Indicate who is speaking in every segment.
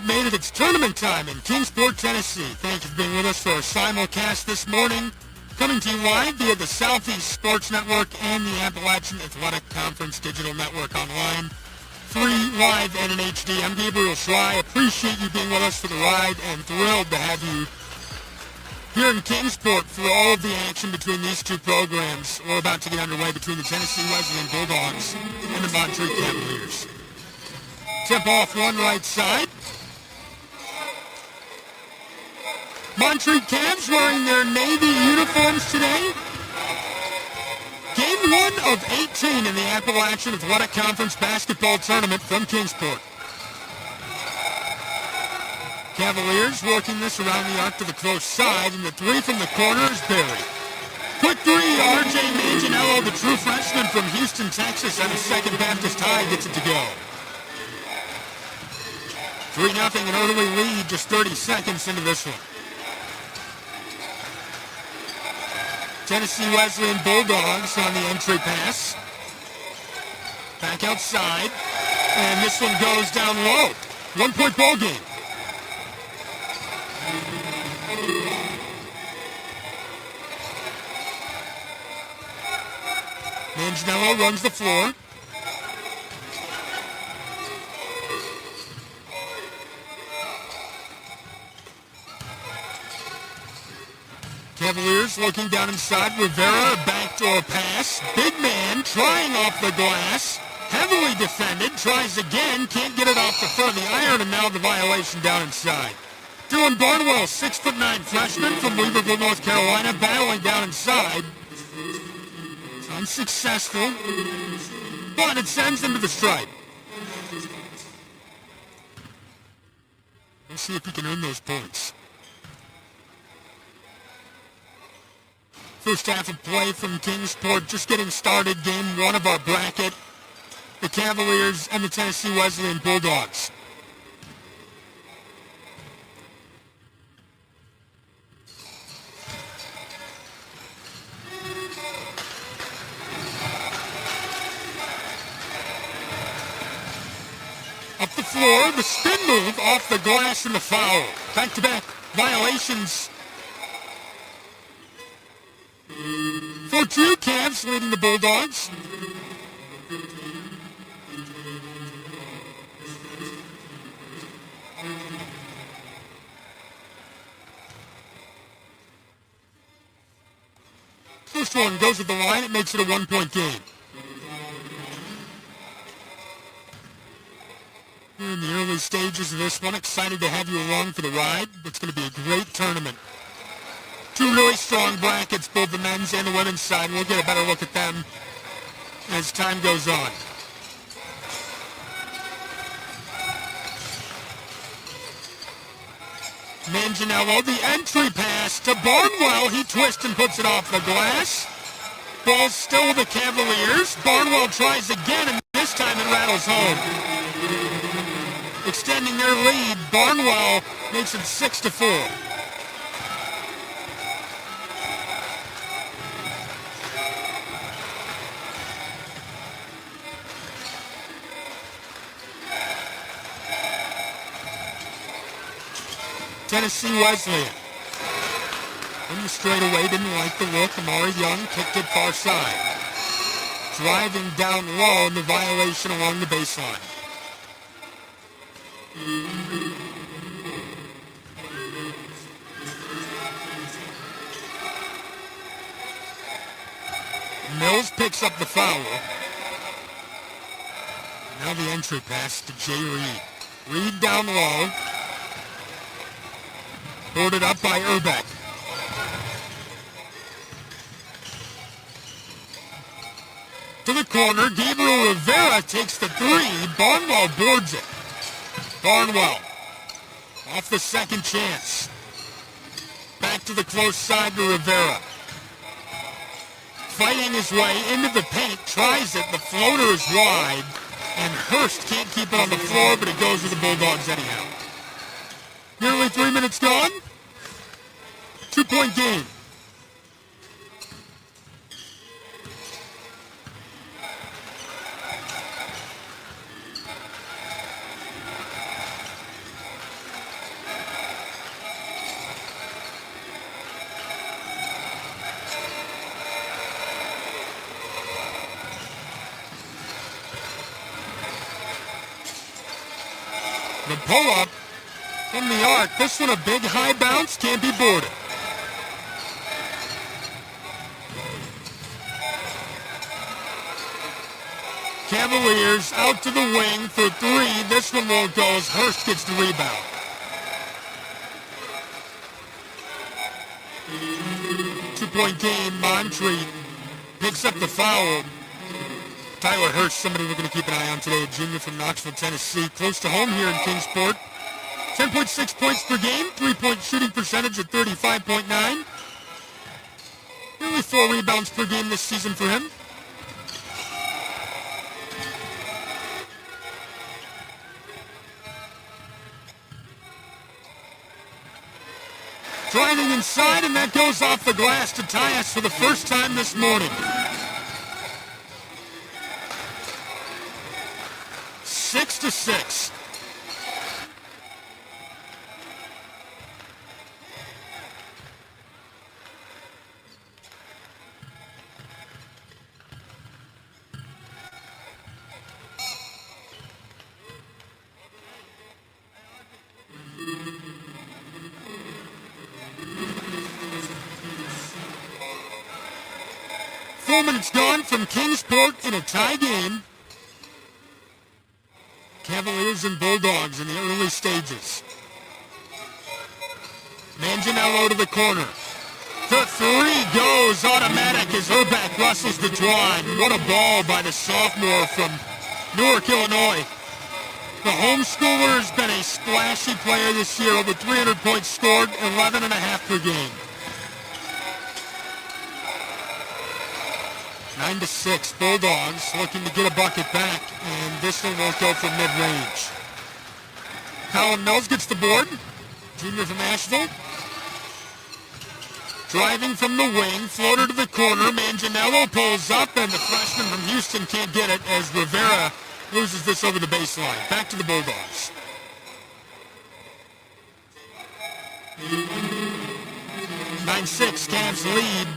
Speaker 1: have made it. It's tournament time in Kingsport, Tennessee. Thank you for being with us for our simulcast this morning. Coming to you live via the Southeast Sports Network and the Appalachian Athletic Conference Digital Network online. Free, live, and in HD. I'm Gabriel Schley. Appreciate you being with us for the ride and thrilled to have you here in Kingsport for all of the action between these two programs. We're about to get underway between the Tennessee Wesleyan Bulldogs and the Montreat Cavaliers. Tip off one right side. Montreat Cavs wearing their Navy uniforms today. Game 1 of 18 in the Appalachian Athletic Conference basketball tournament from Kingsport. Cavaliers working this around the arc to the close side, and the three from the corner is buried. Quick three, R.J. Manganiello, the true freshman from Houston, Texas, and a Second Baptist High gets it to go. 3-0, an early lead, just 30 seconds into this one. Tennessee Wesleyan Bulldogs on the entry pass. Back outside, and this one goes down low. 1-point ball game. Manganiello runs the floor. Cavaliers looking down inside. Rivera, a backdoor pass. Big man trying off the glass. Heavily defended. Tries again. Can't get it off the front of the iron, and now the violation down inside. Dylan Barnwell, 6'9" freshman from Weaverville, North Carolina, battling down inside. It's unsuccessful, but it sends them to the stripe. Let's see if he can earn those points. First half of play from Kingsport, just getting started. Game 1 of our bracket. The Cavaliers and the Tennessee Wesleyan Bulldogs. Up the floor, the spin move off the glass and the foul. Back-to-back violations. 4-2, Cavs leading the Bulldogs. First one goes to the line. It makes it a 1-point game. In the early stages of this one, excited to have you along for the ride. It's going to be a great tournament. Two really strong brackets, both the men's and the women's side. We'll get a better look at them as time goes on. Manganiello, the entry pass to Barnwell. He twists and puts it off the glass. Ball's still with the Cavaliers. Barnwell tries again, and this time it rattles home. Extending their lead, Barnwell makes it 6-4. Tennessee Wesleyan. In the straightaway, didn't like the look. Amari Young kicked it far side. Driving down low, and the violation along the baseline. Mills picks up the foul. Now the entry pass to Jay Reed. Reed down low. Boarded up by Urbeck. To the corner, Gabriel Rivera takes the three. Barnwell boards it. Barnwell off the second chance. Back to the close side to Rivera. Fighting his way into the paint, tries it. The floater is wide, and Hurst can't keep it on the floor, but it goes with the Bulldogs anyhow. Nearly 3 minutes gone. 2-point game. pull-up from the arc. This one a big high bounce, can't be boarded. Cavaliers out to the wing for three. This one won't go as Hurst gets the rebound. Two-point game, Montreat picks up the foul. Tyler Hurst, somebody we're going to keep an eye on today, a junior from Knoxville, Tennessee. Close to home here in Kingsport. 10.6 points per game, three-point shooting percentage at 35.9. Nearly 4 rebounds per game this season for him. Driving inside, and that goes off the glass to tie us for the first time this morning. 6-6. Four minutes gone from Kingsport in a tie game. Cavaliers and Bulldogs in the early stages. Manganiello to the corner. The three goes automatic as Herbeck wrestles the twine. What a ball by the sophomore from Newark, Illinois. The homeschooler has been a splashy player this year. Over 300 points scored, 11.5 per game. 9-6, Bulldogs looking to get a bucket back, and this one won't go from mid-range. Colin Mills gets the board, junior from Asheville. Driving from the wing, floater to the corner, Manganiello pulls up, and the freshman from Houston can't get it as Rivera loses this over the baseline. Back to the Bulldogs. Nine 6, Cavs lead.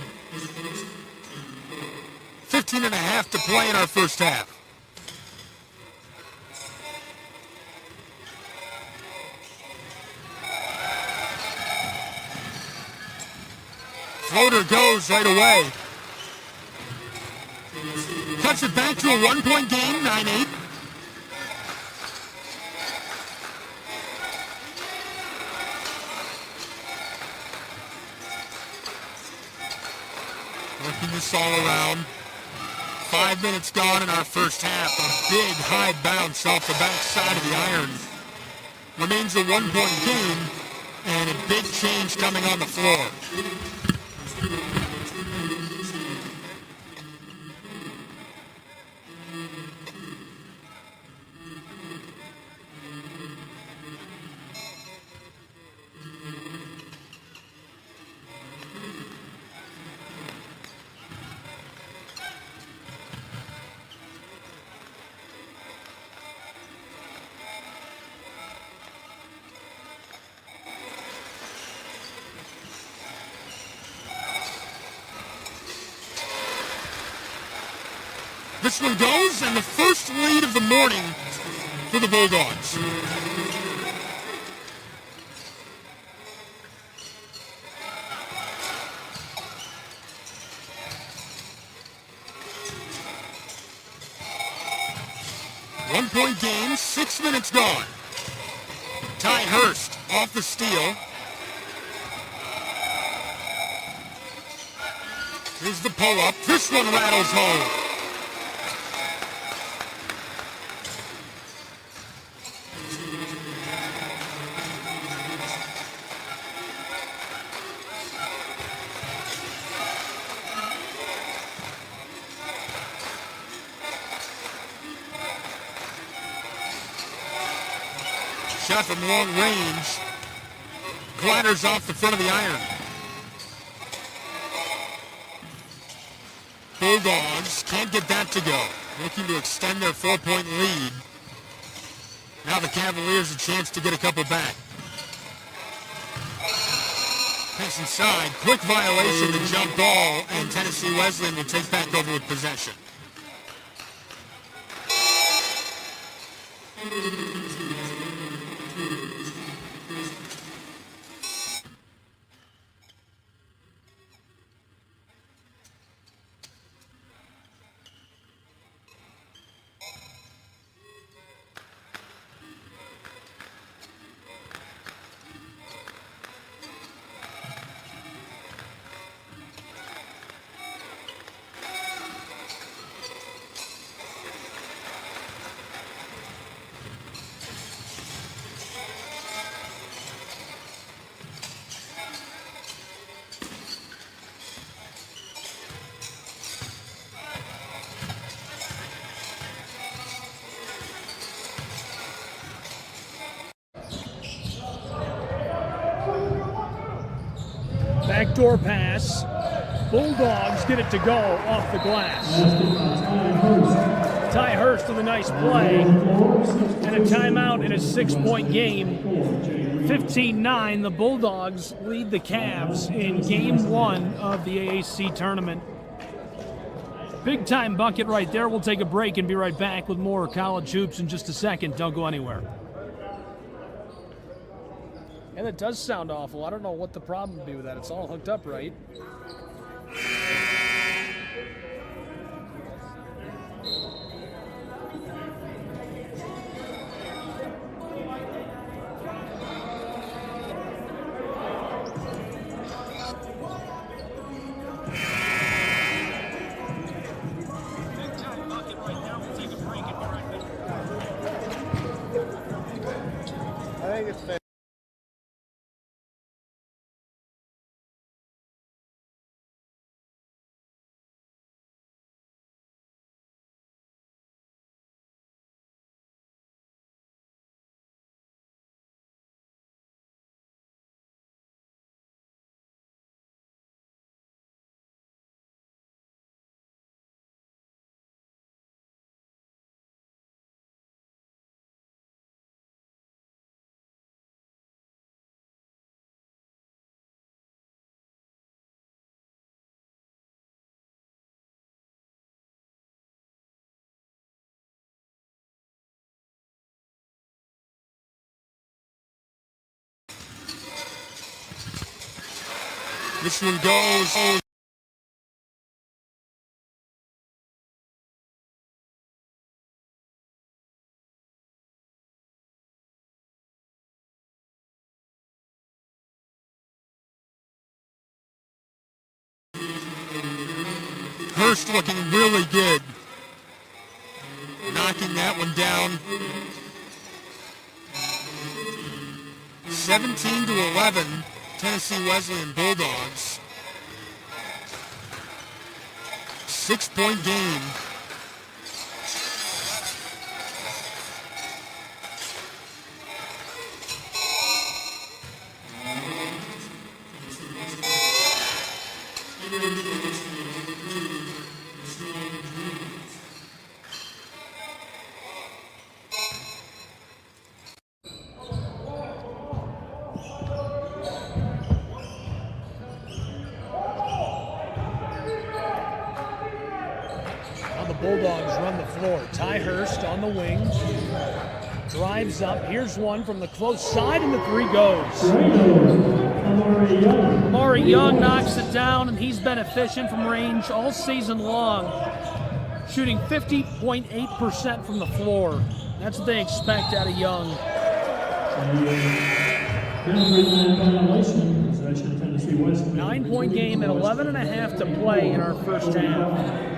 Speaker 1: 15.5 to play in our first half. Floater goes right away. Cuts it back to a one-point game, 9-8. Working this all around. 5 minutes gone in our first half. A big high bounce off the backside of the iron. Remains a one-point game, and a big change coming on the floor. This one goes, and the first lead of the morning for the Bulldogs. One-point game, 6 minutes gone. Ty Hurst off the steal. Here's the pull-up. This one rattles home. Shot from long range. Gliders off the front of the iron. Bulldogs can't get that to go. Looking to extend their 4-point lead. Now the Cavaliers a chance to get a couple back. Pass inside. Quick violation, the jump ball, and Tennessee Wesleyan will take back over with possession.
Speaker 2: Backdoor pass. Bulldogs get it to go off the glass. Ty Hurst with a nice play. And a timeout in a 6-point game. 15-9, the Bulldogs lead the Cavs in game 1 of the AAC tournament. Big time bucket right there. We'll take a break and be right back with more college hoops in just a second. Don't go anywhere. And it does sound awful. I don't know what the problem would be with that. It's all hooked up right.
Speaker 3: I think it's fair.
Speaker 1: This one goes. Hurst looking really good. Knocking that one down. 17-11, Tennessee Wesleyan Bulldogs. 6-point game.
Speaker 2: Bulldogs run the floor. Ty Hurst on the wing. Drives up. Here's one from the close side, and the three goes. Amari Young knocks it down, and he's been efficient from range all season long, shooting 50.8% from the floor. That's what they expect out of Young. 9-point game and 11.5 to play in our first half.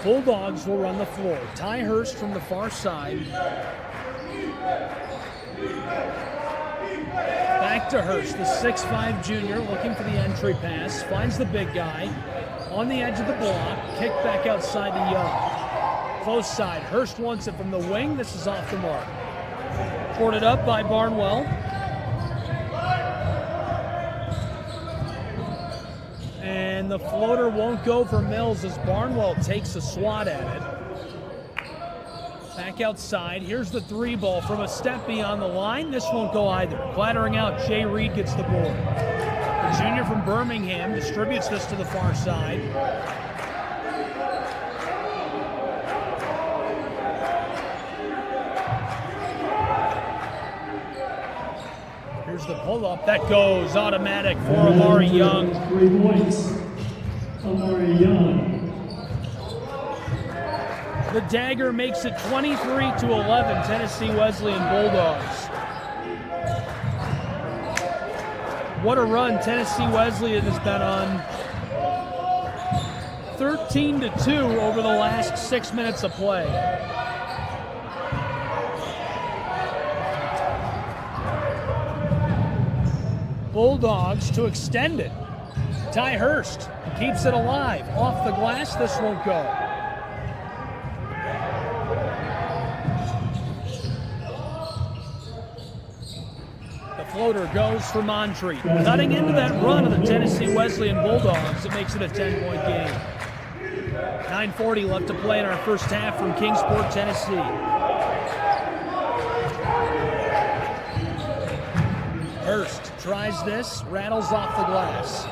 Speaker 2: Bulldogs will run the floor. Ty Hurst from the far side. Back to Hurst, the 6'5 junior, looking for the entry pass. Finds the big guy on the edge of the block. Kick back outside to Young. Close side. Hurst wants it from the wing. This is off the mark. Ported up by Barnwell. And the floater won't go for Mills as Barnwell takes a swat at it. Back outside. Here's the three ball from a step beyond the line. This won't go either. Clattering out, Jay Reed gets the board. The junior from Birmingham distributes this to the far side. Here's the pull-up. That goes automatic for Amari Young.
Speaker 4: 3 points. Amari Young.
Speaker 2: The dagger makes it 23-11, Tennessee Wesleyan Bulldogs. What a run Tennessee Wesleyan has been on. 13-2 over the last 6 minutes of play. Bulldogs to extend it. Ty Hurst keeps it alive. Off the glass, this won't go. The floater goes for Montreat. Cutting into that run of the Tennessee Wesleyan Bulldogs, it makes it a 10-point game. 9:40 left to play in our first half from Kingsport, Tennessee. Hurst tries this, rattles off the glass.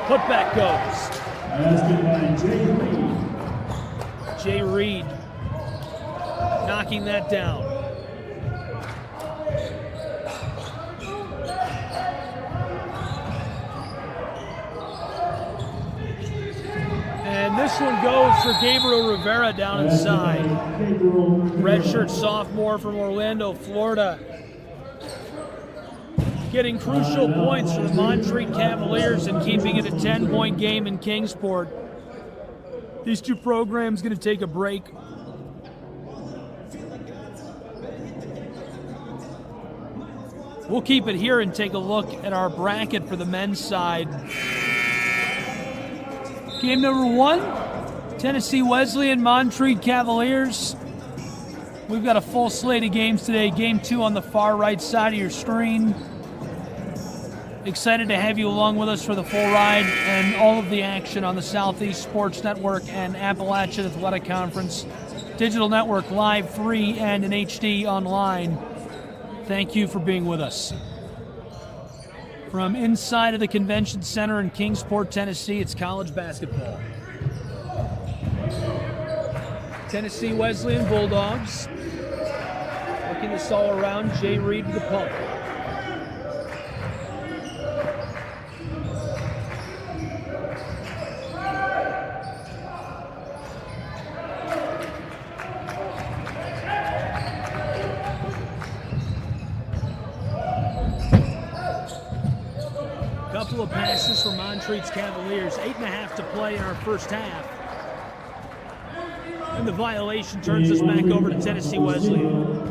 Speaker 2: Putback goes. Jay Reed knocking that down. And this one goes for Gabriel Rivera down inside. Redshirt sophomore from Orlando, Florida. Getting crucial points for the Montreat Cavaliers and keeping it a 10-point game in Kingsport. These two programs going to take a break. We'll keep it here and take a look at our bracket for the men's side. Game number 1, Tennessee Wesleyan, Montreat Cavaliers. We've got a full slate of games today. Game 2 on the far right side of your screen. Excited to have you along with us for the full ride and all of the action on the Southeast Sports Network and Appalachian Athletic Conference. Digital network live, free, and in HD online. Thank you for being with us. From inside of the Convention Center in Kingsport, Tennessee, it's college basketball. Tennessee Wesleyan Bulldogs looking this all around. Jay Reed with the pump. Couple of passes for Montreat's Cavaliers. 8.5 to play in our first half. And the violation turns us back over to Tennessee Wesleyan.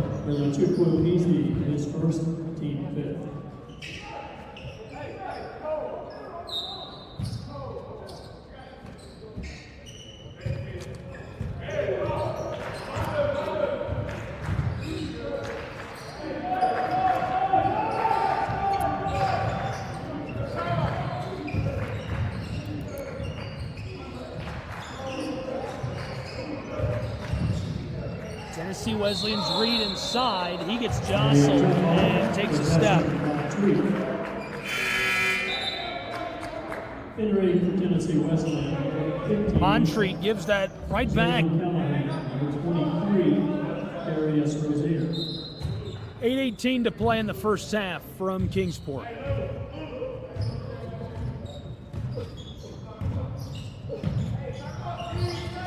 Speaker 2: Tennessee Wesleyan's Reed inside. He gets jostled and takes a step. Montreat gives that right back. 8:18 to play in the first half from Kingsport.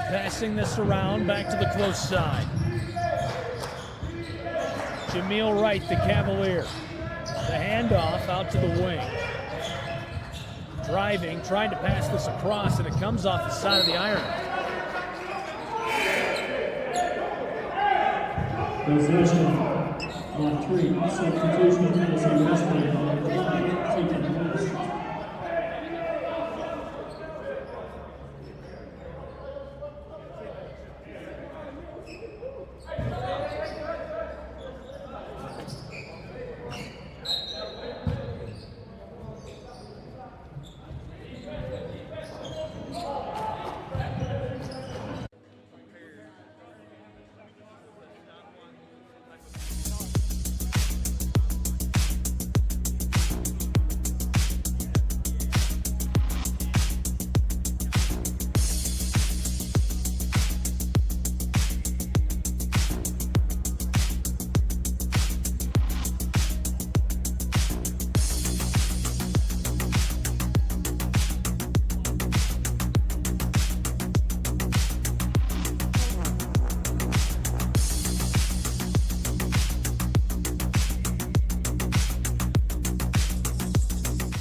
Speaker 2: Passing this around back to the close side. Jameel Wright, the Cavalier. The handoff out to the wing. Driving, trying to pass this across, and it comes off the side of the iron.
Speaker 4: Possession. Montreat, substitution, Tennessee Wesleyan on the line, taking minutes.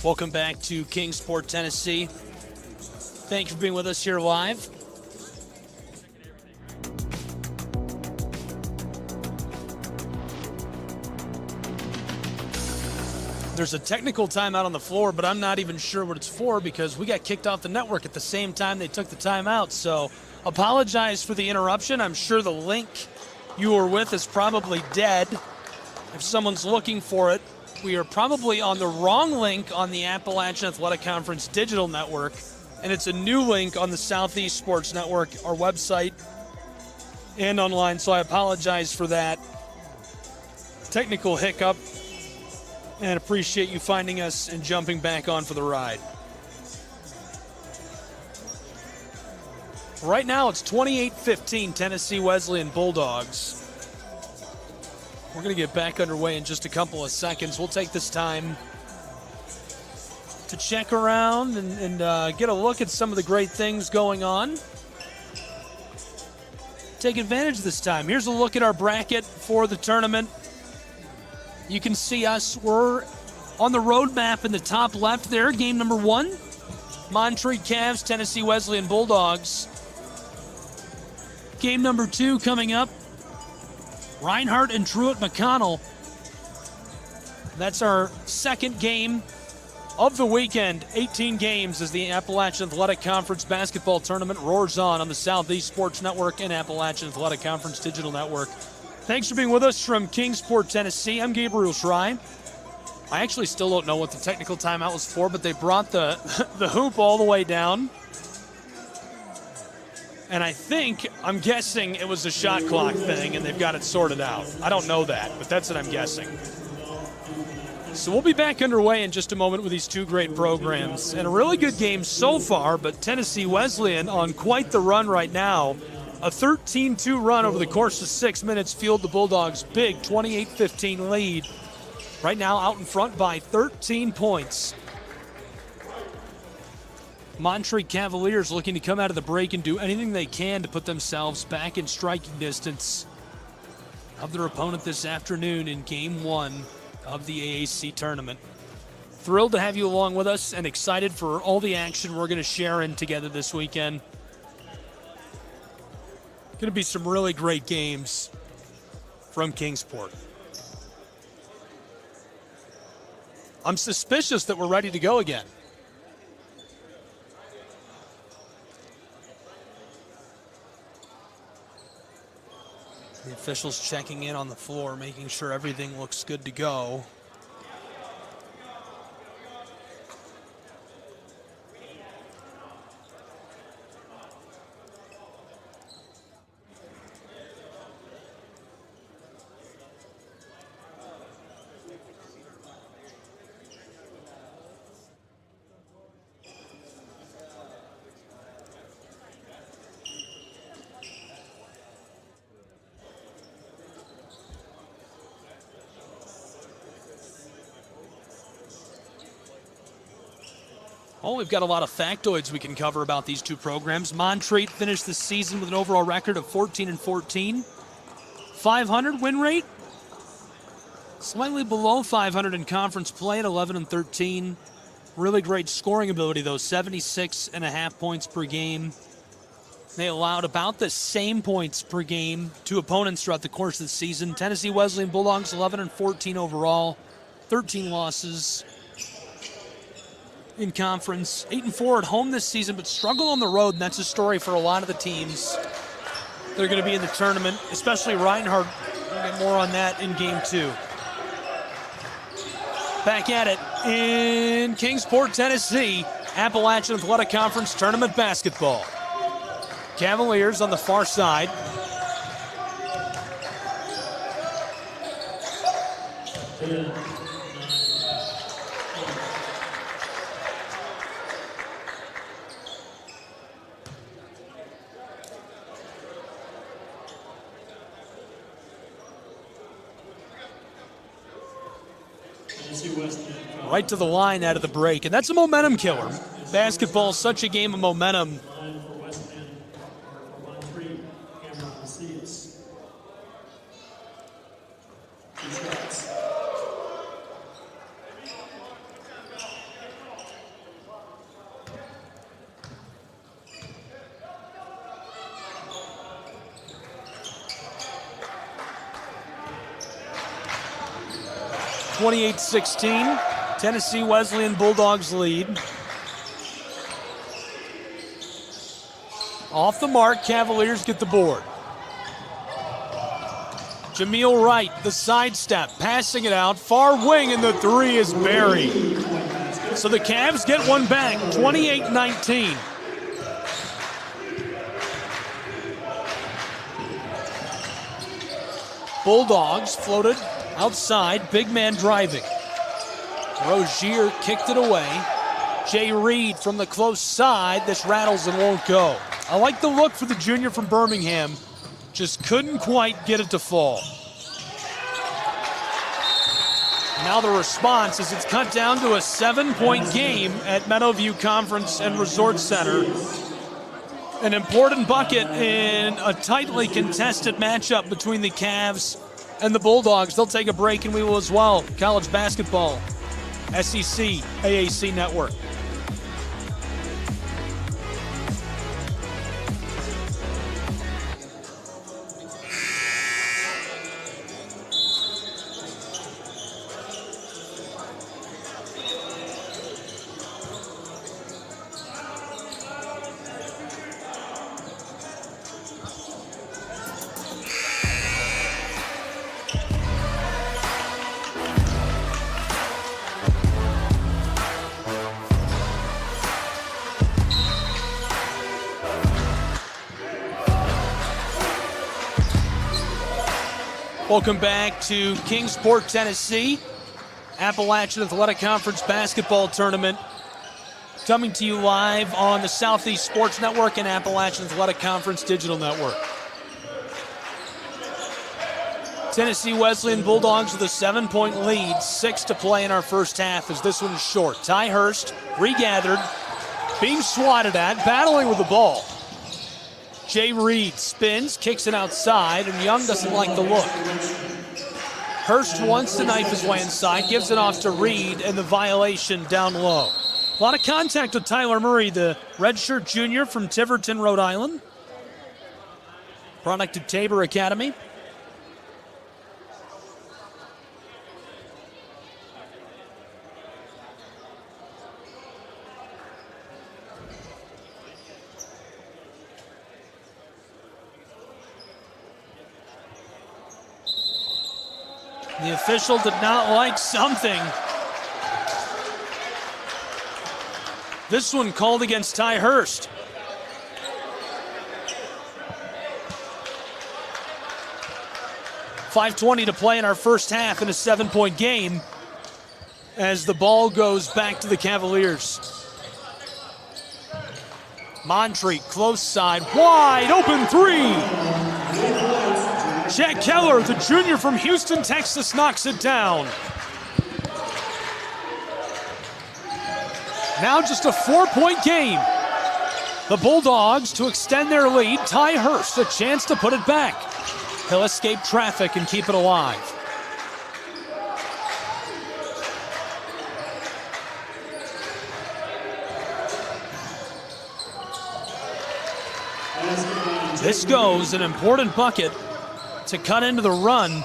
Speaker 2: Welcome back to Kingsport, Tennessee. Thanks for being with us here live. There's a technical timeout on the floor, but I'm not even sure what it's for because we got kicked off the network at the same time they took the timeout. So apologize for the interruption. I'm sure the link you were with is probably dead. If someone's looking for it, we are probably on the wrong link on the Appalachian Athletic Conference digital network, and it's a new link on the Southeast Sports Network, our website, and online. So I apologize for that technical hiccup. And appreciate you finding us and jumping back on for the ride. Right now it's 28-15 Tennessee Wesleyan Bulldogs. We're going to get back underway in just a couple of seconds. We'll take this time to check around and get a look at some of the great things going on. Take advantage this time. Here's a look at our bracket for the tournament. You can see us. We're on the road map in the top left there. Game number 1, Montreat Cavs, Tennessee Wesleyan Bulldogs. Game number 2 coming up, Reinhardt and Truett McConnell. That's our second game of the weekend. 18 games as the Appalachian Athletic Conference basketball tournament roars on the Southeast Sports Network and Appalachian Athletic Conference digital network. Thanks for being with us from Kingsport, Tennessee. I'm Gabriel Schrei. I actually still don't know what the technical timeout was for, but they brought the hoop all the way down. And I'm guessing it was a shot clock thing, and they've got it sorted out. I don't know that, but that's what I'm guessing. So we'll be back underway in just a moment with these two great programs. And a really good game so far, but Tennessee Wesleyan on quite the run right now. A 13-2 run over the course of 6 minutes fueled the Bulldogs' big 28-15 lead. Right now out in front by 13 points. Montreat Cavaliers looking to come out of the break and do anything they can to put themselves back in striking distance of their opponent this afternoon in Game 1 of the AAC tournament. Thrilled to have you along with us and excited for all the action we're going to share in together this weekend. Going to be some really great games from Kingsport. I'm suspicious that we're ready to go again. The officials checking in on the floor, making sure everything looks good to go. Oh, we've got a lot of factoids we can cover about these two programs. Montreat finished the season with an overall record of 14-14. 500 win rate. Slightly below 500 in conference play at 11-13. Really great scoring ability, though. 76.5 points per game. They allowed about the same points per game to opponents throughout the course of the season. Tennessee Wesleyan Bulldogs 11-14 overall. 13 losses in conference. 8-4 at home this season, but struggle on the road, and that's a story for a lot of the teams that are going to be in the tournament, especially Reinhardt. We'll get more on that in Game 2. Back at it in Kingsport, Tennessee, Appalachian Athletic Conference Tournament basketball. Cavaliers on the far side. Right to the line out of the break, and that's a momentum killer. Basketball is such a game of momentum. (28-16). Tennessee Wesleyan Bulldogs lead. Off the mark, Cavaliers get the board. Jameel Wright, the sidestep, passing it out, far wing, and the three is buried. So the Cavs get one back, 28-19. Bulldogs floated outside, big man driving. Rozier kicked it away. Jay Reed from the close side. This rattles and won't go. I like the look for the junior from Birmingham. Just couldn't quite get it to fall. Now the response is it's cut down to a 7-point game at Meadowview Conference and Resort Center. An important bucket in a tightly contested matchup between the Cavs and the Bulldogs. They'll take a break and we will as well. College basketball, SEC, AAC Network. Welcome back to Kingsport, Tennessee. Appalachian Athletic Conference basketball tournament. Coming to you live on the Southeast Sports Network and Appalachian Athletic Conference Digital Network. Tennessee Wesleyan Bulldogs with a 7-point lead, 6 to play in our first half as this one's short. Ty Hurst regathered, being swatted at, battling with the ball. Jay Reed spins, kicks it outside, and Young doesn't like the look. Hurst wants to knife his way inside, gives it off to Reed, and the violation down low. A lot of contact with Tyler Murray, the redshirt junior from Tiverton, Rhode Island. Product of Tabor Academy. The official did not like something. This one called against Ty Hurst. .5:20 to play in our first half in a 7-point game as the ball goes back to the Cavaliers. Montreat, close side, wide open three. Jack Keller, the junior from Houston, Texas, knocks it down. Now just a 4-point game. The Bulldogs to extend their lead. Ty Hurst, a chance to put it back. He'll escape traffic and keep it alive. This goes an important bucket to cut into the run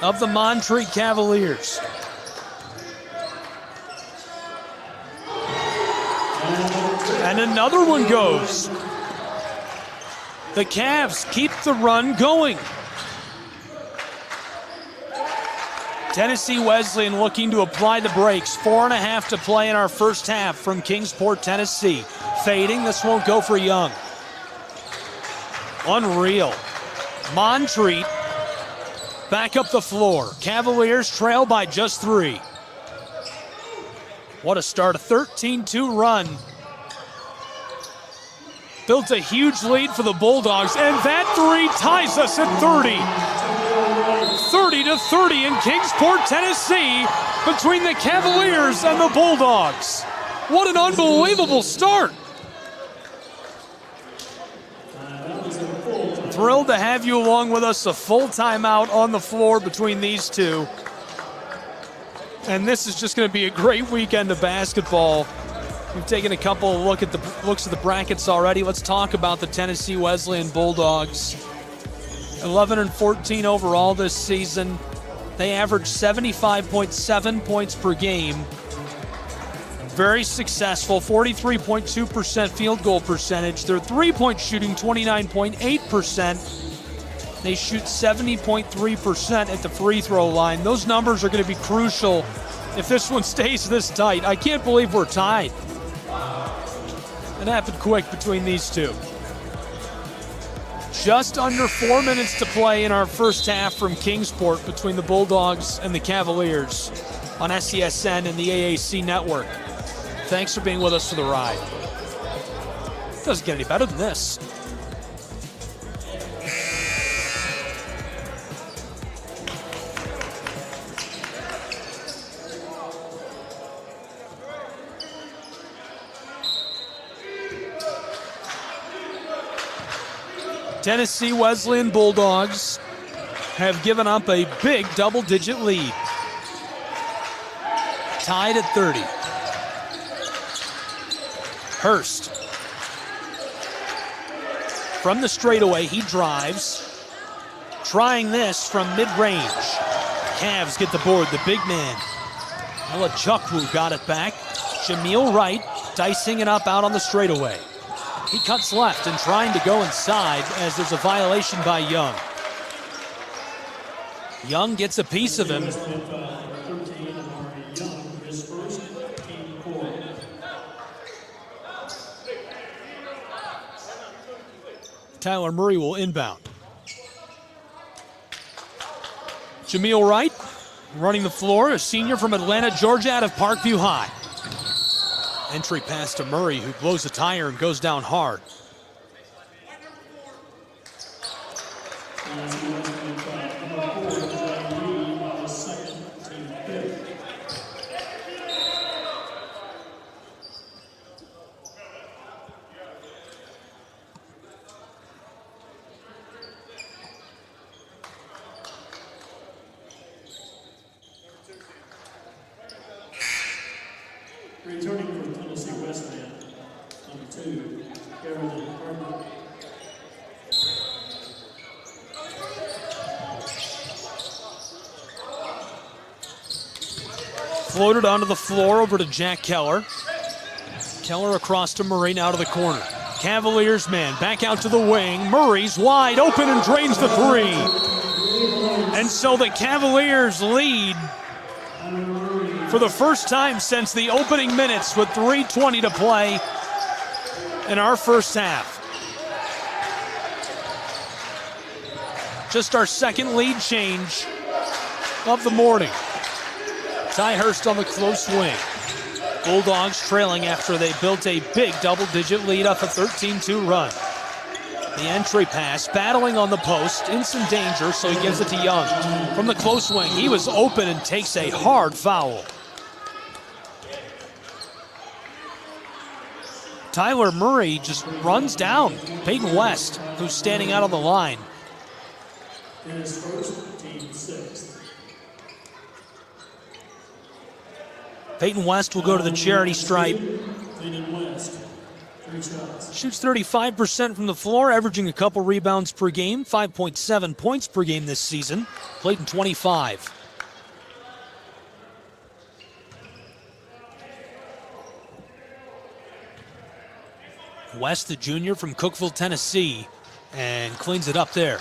Speaker 2: of the Montreat Cavaliers. And another one goes. The Cavs keep the run going. Tennessee Wesleyan looking to apply the brakes. 4.5 to play in our first half from Kingsport, Tennessee. Fading, this won't go for Young. Unreal. Montreat back up the floor. Cavaliers trail by just 3. What a start, a 13-2 run. Built a huge lead for the Bulldogs, and that 3 ties us at 30. 30-30 in Kingsport, Tennessee, between the Cavaliers and the Bulldogs. What an unbelievable start. Thrilled to have you along with us. A full timeout on the floor between these two. And this is just going to be a great weekend of basketball. We've taken a couple of looks at the brackets already. Let's talk about the Tennessee Wesleyan Bulldogs. 11-14 overall this season. They average 75.7 points per game. very successful, 43.2% field goal percentage. Their three-point shooting, 29.8%. They shoot 70.3% at the free throw line. Those numbers are going to be crucial if this one stays this tight. I can't believe we're tied. It happened quick between these two. Just under 4 minutes to play in our first half from Kingsport between the Bulldogs and the Cavaliers on SESN and the AAC network. Thanks for being with us for the ride. Doesn't get any better than this. Tennessee Wesleyan Bulldogs have given up a big double-digit lead. Tied at 30. Hurst. From the straightaway, he drives. Trying this from mid-range. Cavs get the board, the big man. Melachukwu got it back. Jameel Wright dicing it up out on the straightaway. He cuts left and trying to go inside as there's a violation by Young. Young gets a piece of him. Tyler Murray will inbound. Jameel Wright running the floor, a senior from Atlanta, Georgia, out of Parkview High. Entry pass to Murray, who blows the tire and goes down hard.
Speaker 4: Returning from Tennessee Wesleyan, number 2, Carolyn Harper.
Speaker 2: Floated onto the floor over to Jack Keller. Keller across to Murray, now to the corner. Cavaliers man back out to the wing. Murray's wide open and drains the three. And so the Cavaliers lead for the first time since the opening minutes with 3:20 to play in our first half. Just our second lead change of the morning. Ty Hurst on the close wing. Bulldogs trailing after they built a big double-digit lead off a 13-2 run. The entry pass, battling on the post, in some danger, so he gives it to Young. From the close wing, he was open and takes a hard foul. Tyler Murray just runs down Peyton West, who's standing out on the line.
Speaker 4: In his first, team 6th.
Speaker 2: Peyton West will go to the charity stripe.
Speaker 4: Peyton West, 3 shots.
Speaker 2: Shoots 35% from the floor, averaging a couple rebounds per game, 5.7 points per game this season. Played in 25. West, the junior from Cookeville, Tennessee, and cleans it up there.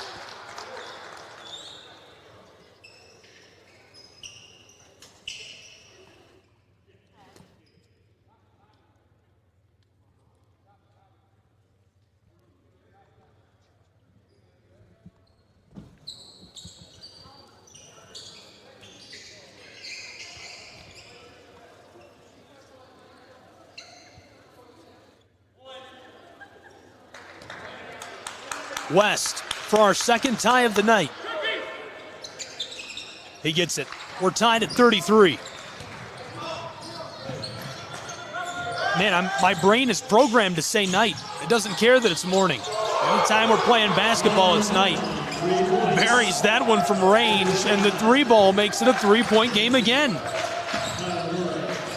Speaker 2: West for our second tie of the night. He gets it. We're tied at 33. Man, my brain is programmed to say night. It doesn't care that it's morning. Anytime we're playing basketball, it's night. Buries that one from range, and the 3-ball makes it a 3-point game again.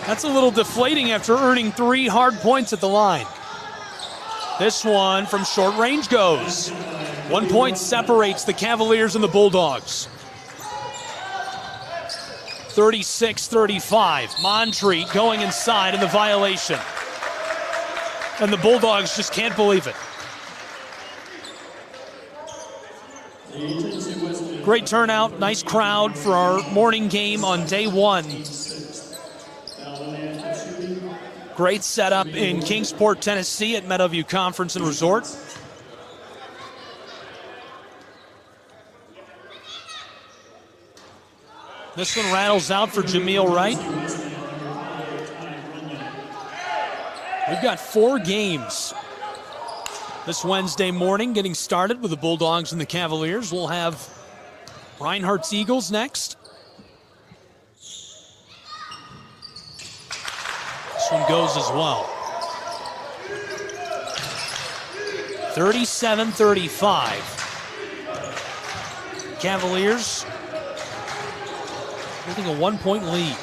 Speaker 2: That's a little deflating after earning 3 hard points at the line. This one from short range goes. 1 point separates the Cavaliers and the Bulldogs. 36-35. Montreat going inside in the violation. And the Bulldogs just can't believe it. Great turnout, nice crowd for our morning game on day one. Great setup in Kingsport, Tennessee at Meadowview Conference and Resort. This one rattles out for Jameel Wright. We've got 4 games this Wednesday morning getting started with the Bulldogs and the Cavaliers. We'll have Reinhardt's Eagles next. This one goes as well. 37-35. Cavaliers holding a 1-point lead.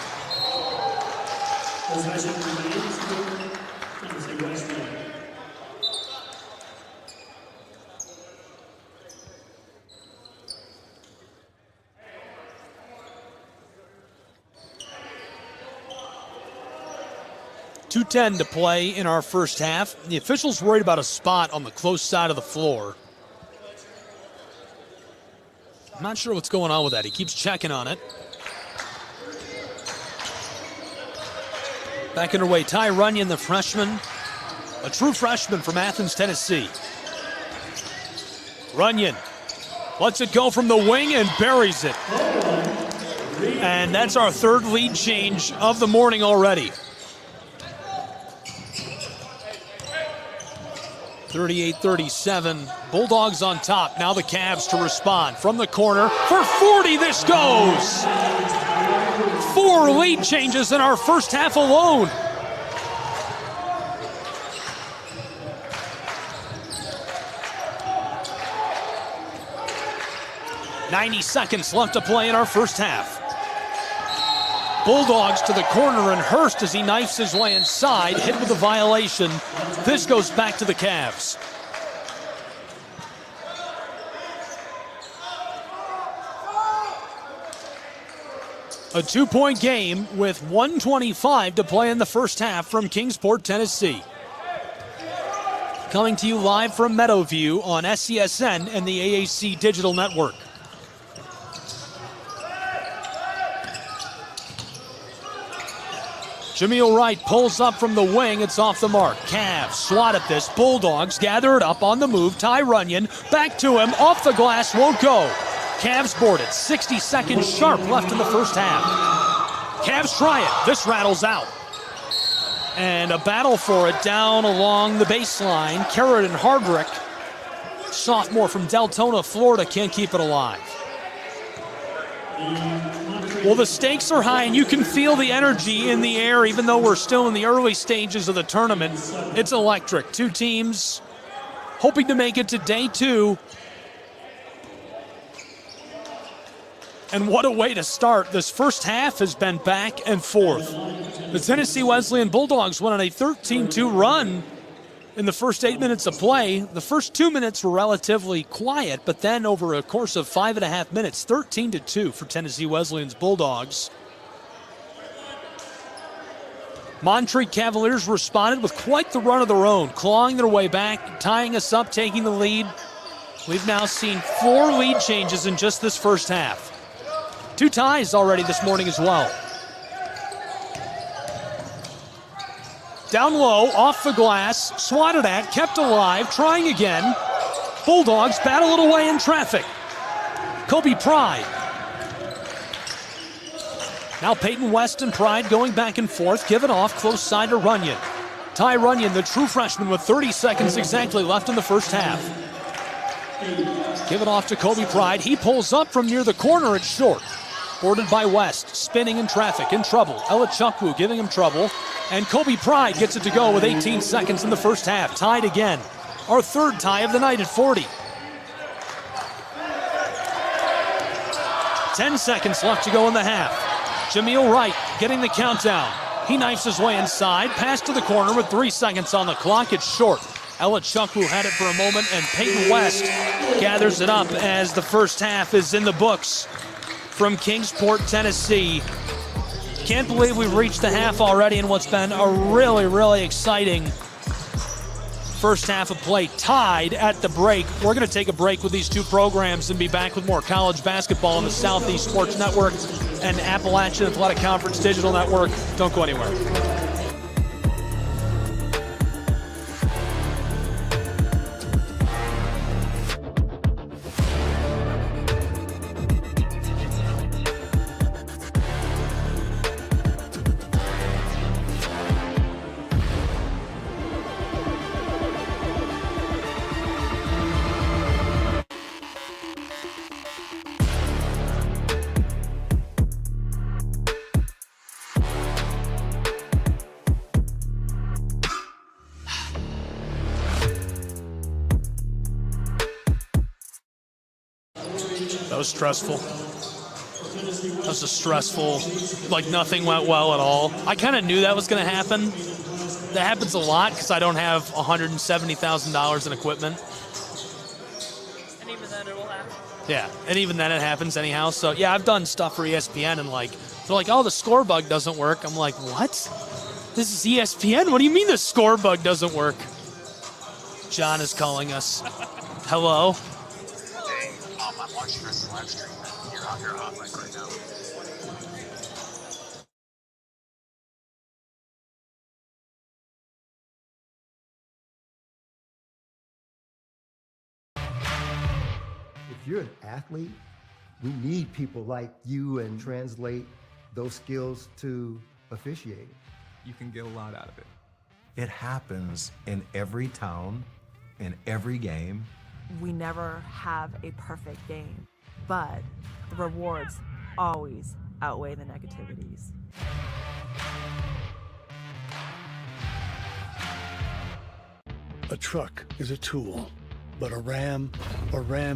Speaker 2: 2:10 to play in our first half. The officials worried about a spot on the close side of the floor. I'm not sure what's going on with that. He keeps checking on it. Back underway, Ty Runyon, the freshman, a true freshman from Athens, Tennessee. Runyon lets it go from the wing and buries it. And that's our 3rd lead change of the morning already. 38-37, Bulldogs on top. Now the Cavs to respond from the corner for 40. This goes. 4 lead changes in our first half alone. "90 seconds left to play in our first half. Bulldogs to the corner, and Hurst, as he knifes his way inside, hit with a violation. This goes back to the Cavs. A 2-point game with 1:25 to play in the first half from Kingsport, Tennessee. Coming to you live from Meadowview on SCSN and the AAC Digital Network. Jameel Wright pulls up from the wing. It's off the mark. Cavs swat at this. Bulldogs gather it up on the move. Ty Runyon back to him. Off the glass. Won't go. Cavs board it. 60 seconds sharp left in the first half. Cavs try it. This rattles out. And a battle for it down along the baseline. Carrot and Hardrick, sophomore from Deltona, Florida, can't keep it alive. Well, the stakes are high, and you can feel the energy in the air, even though we're still in the early stages of the tournament. It's electric. 2 teams hoping to make it to day 2. And what a way to start. This first half has been back and forth. The Tennessee Wesleyan Bulldogs went on a 13-2 run in the first 8 minutes of play. The first 2 minutes were relatively quiet, but then over a course of 5.5 minutes, 13-2 for Tennessee Wesleyan's Bulldogs. Montreat Cavaliers responded with quite the run of their own, clawing their way back, tying us up, taking the lead. We've now seen 4 lead changes in just this first half. 2 ties already this morning as well. Down low, off the glass, swatted at, kept alive, trying again. Bulldogs battle it away in traffic. Kobe Pride. Now Peyton West and Pride going back and forth, give it off close side to Runyon. Ty Runyon, the true freshman, with 30 seconds exactly left in the first half. Give it off to Kobe Pride. He pulls up from near the corner. It's short. Boarded by West, spinning in traffic, in trouble. Elichukwu giving him trouble. And Kobe Pride gets it to go with 18 seconds in the first half. Tied again. Our 3rd tie of the night at 40. 10 seconds left to go in the half. Jameel Wright getting the countdown. He knifes his way inside. Pass to the corner with 3 seconds on the clock. It's short. Elichukwu had it for a moment, and Peyton West gathers it up as the first half is in the books from Kingsport, Tennessee. Can't believe we've reached the half already in what's been a really, really exciting first half of play, tied at the break. We're going to take a break with these two programs and be back with more college basketball on the Southeast Sports Network and Appalachian Athletic Conference Digital Network. Don't go anywhere. That was stressful. That was a stressful, like nothing went well at all. I kind of knew that was going to happen. That happens a lot because I don't have $170,000 in equipment.
Speaker 5: And even then it will happen.
Speaker 2: Yeah, and even then it happens anyhow. So yeah, I've done stuff for ESPN and like, they're like, oh, the score bug doesn't work. I'm like, what? This is ESPN? What do you mean the score bug doesn't work? John is calling us. Hello?
Speaker 6: Hey, I'm watching this live stream. You're on your hot mic right now.
Speaker 7: If you're an athlete, we need people like you and translate those skills to officiating.
Speaker 8: You can get a lot out of it.
Speaker 9: It happens in every town, in every game.
Speaker 10: We never have a perfect game, but the rewards always outweigh the negativities.
Speaker 11: A truck is a tool, but a ram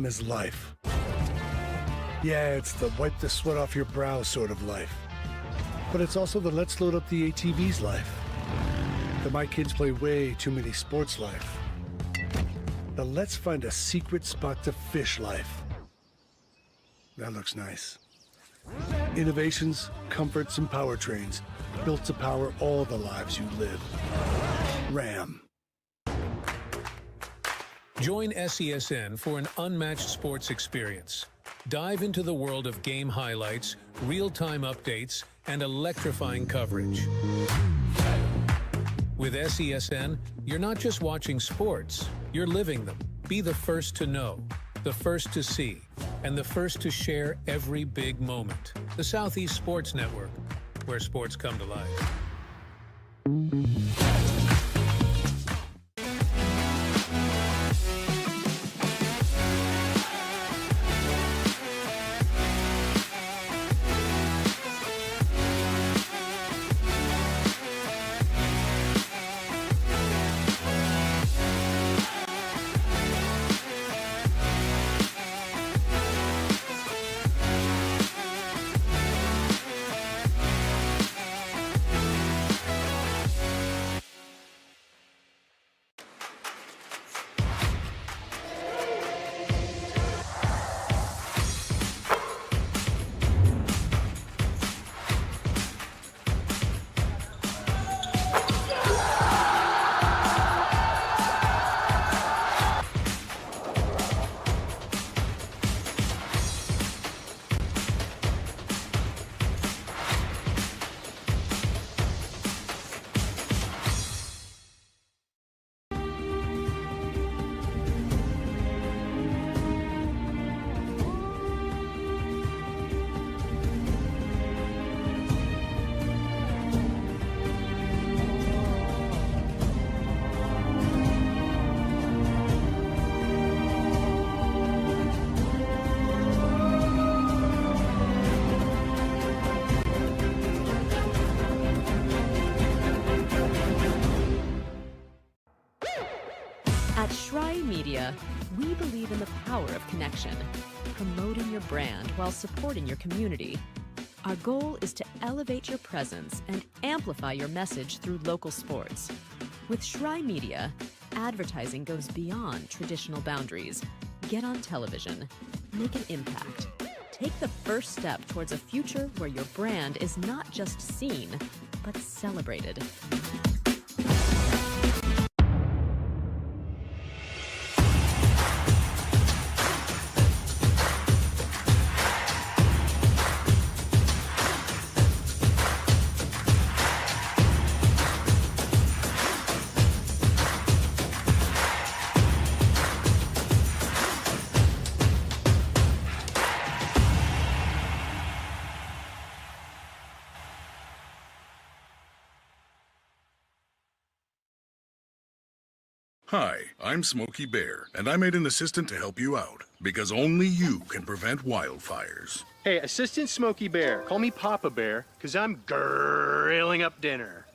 Speaker 11: is life. Yeah, it's the wipe the sweat off your brow sort of life. But it's also the let's load up the ATV's life. The my kids play way too many sports life. The let's find a secret spot to fish life. That looks nice. Innovations, comforts, and powertrains built to power all the lives you live. Ram.
Speaker 12: Join SESN for an unmatched sports experience. Dive into the world of game highlights, real-time updates, and electrifying coverage. With SESN, you're not just watching sports, you're living them. Be the first to know, the first to see, and the first to share every big moment. The Southeast Sports Network, where sports come to life.
Speaker 13: At Shrine Media, we believe in the power of connection, promoting your brand while supporting your community. Our goal is to elevate your presence and amplify your message through local sports. With Shrine Media, advertising goes beyond traditional boundaries. Get on television, make an impact, Take the first step towards a future where your brand is not just seen, but celebrated.
Speaker 14: Hi, I'm Smokey Bear, and I made an assistant to help you out, because only you can prevent wildfires.
Speaker 3: Hey, Assistant Smokey Bear. Call me Papa Bear, because I'm grilling up dinner.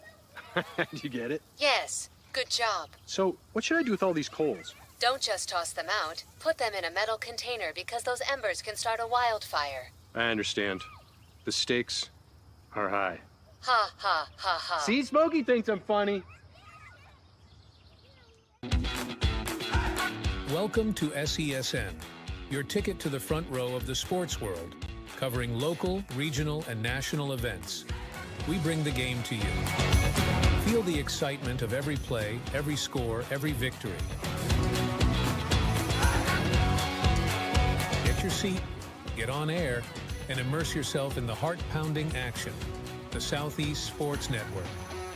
Speaker 3: Do you get it?
Speaker 15: Yes, good job.
Speaker 3: So, what should I do with all these coals?
Speaker 15: Don't just toss them out. Put them in a metal container because those embers can start a wildfire.
Speaker 3: I understand. The stakes are high.
Speaker 15: Ha, ha, ha, ha.
Speaker 3: See, Smokey thinks I'm funny.
Speaker 12: Welcome to SESN, your ticket to the front row of the sports world, covering local, regional, and national events. We bring the game to you. Feel the excitement of every play, every score, every victory. Get your seat, get on air, and immerse yourself in the heart-pounding action. The Southeast Sports Network,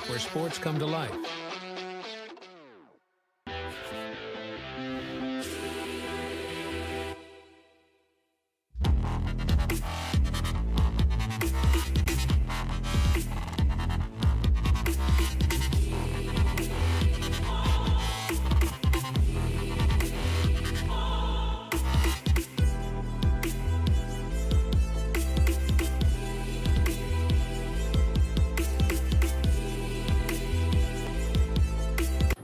Speaker 12: where sports come to life.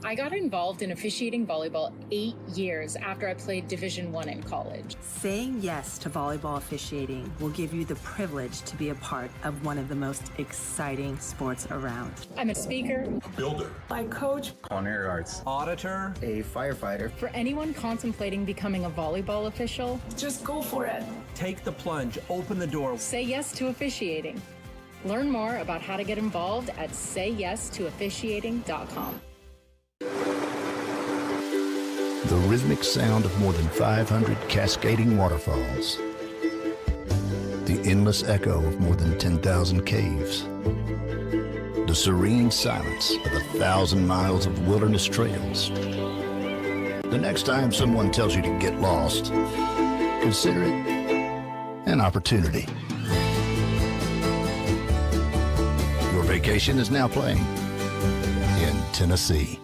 Speaker 16: I got involved in officiating volleyball 8 years after I played Division I in college.
Speaker 10: Saying yes to volleyball officiating will give you the privilege to be a part of one of the most exciting sports around.
Speaker 16: I'm a speaker,
Speaker 14: A builder.
Speaker 16: I coach.
Speaker 17: Culinary arts. Auditor. A firefighter.
Speaker 16: For anyone contemplating becoming a volleyball official, just go for it.
Speaker 17: Take the plunge. Open the door.
Speaker 16: Say yes to officiating. Learn more about how to get involved at sayyes2officiating.com.
Speaker 18: The rhythmic sound of more than 500 cascading waterfalls. The endless echo of more than 10,000 caves. The serene silence of 1,000 miles of wilderness trails. The next time someone tells you to get lost, consider it an opportunity. Your vacation is now playing in Tennessee.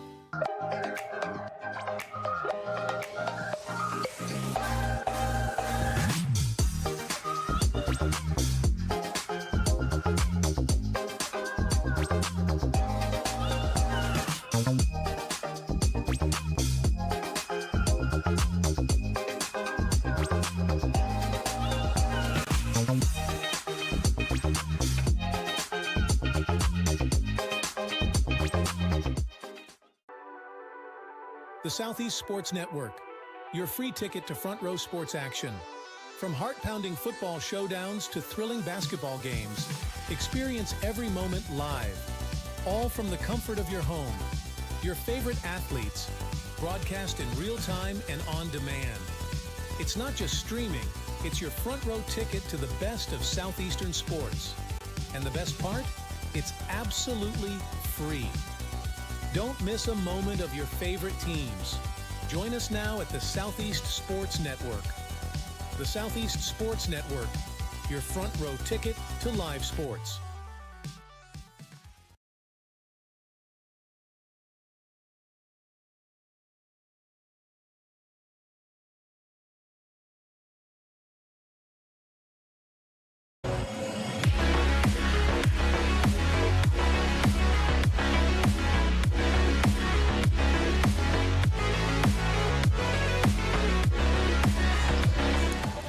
Speaker 12: The Southeast Sports Network, your free ticket to front row sports action. From heart-pounding football showdowns to thrilling basketball games, experience every moment live, all from the comfort of your home. Your favorite athletes, broadcast in real time and on demand. It's not just streaming, it's your front row ticket to the best of Southeastern sports. And the best part? It's absolutely free. Don't miss a moment of your favorite teams. Join us now at the Southeast Sports Network. The Southeast Sports Network, your front row ticket to live sports.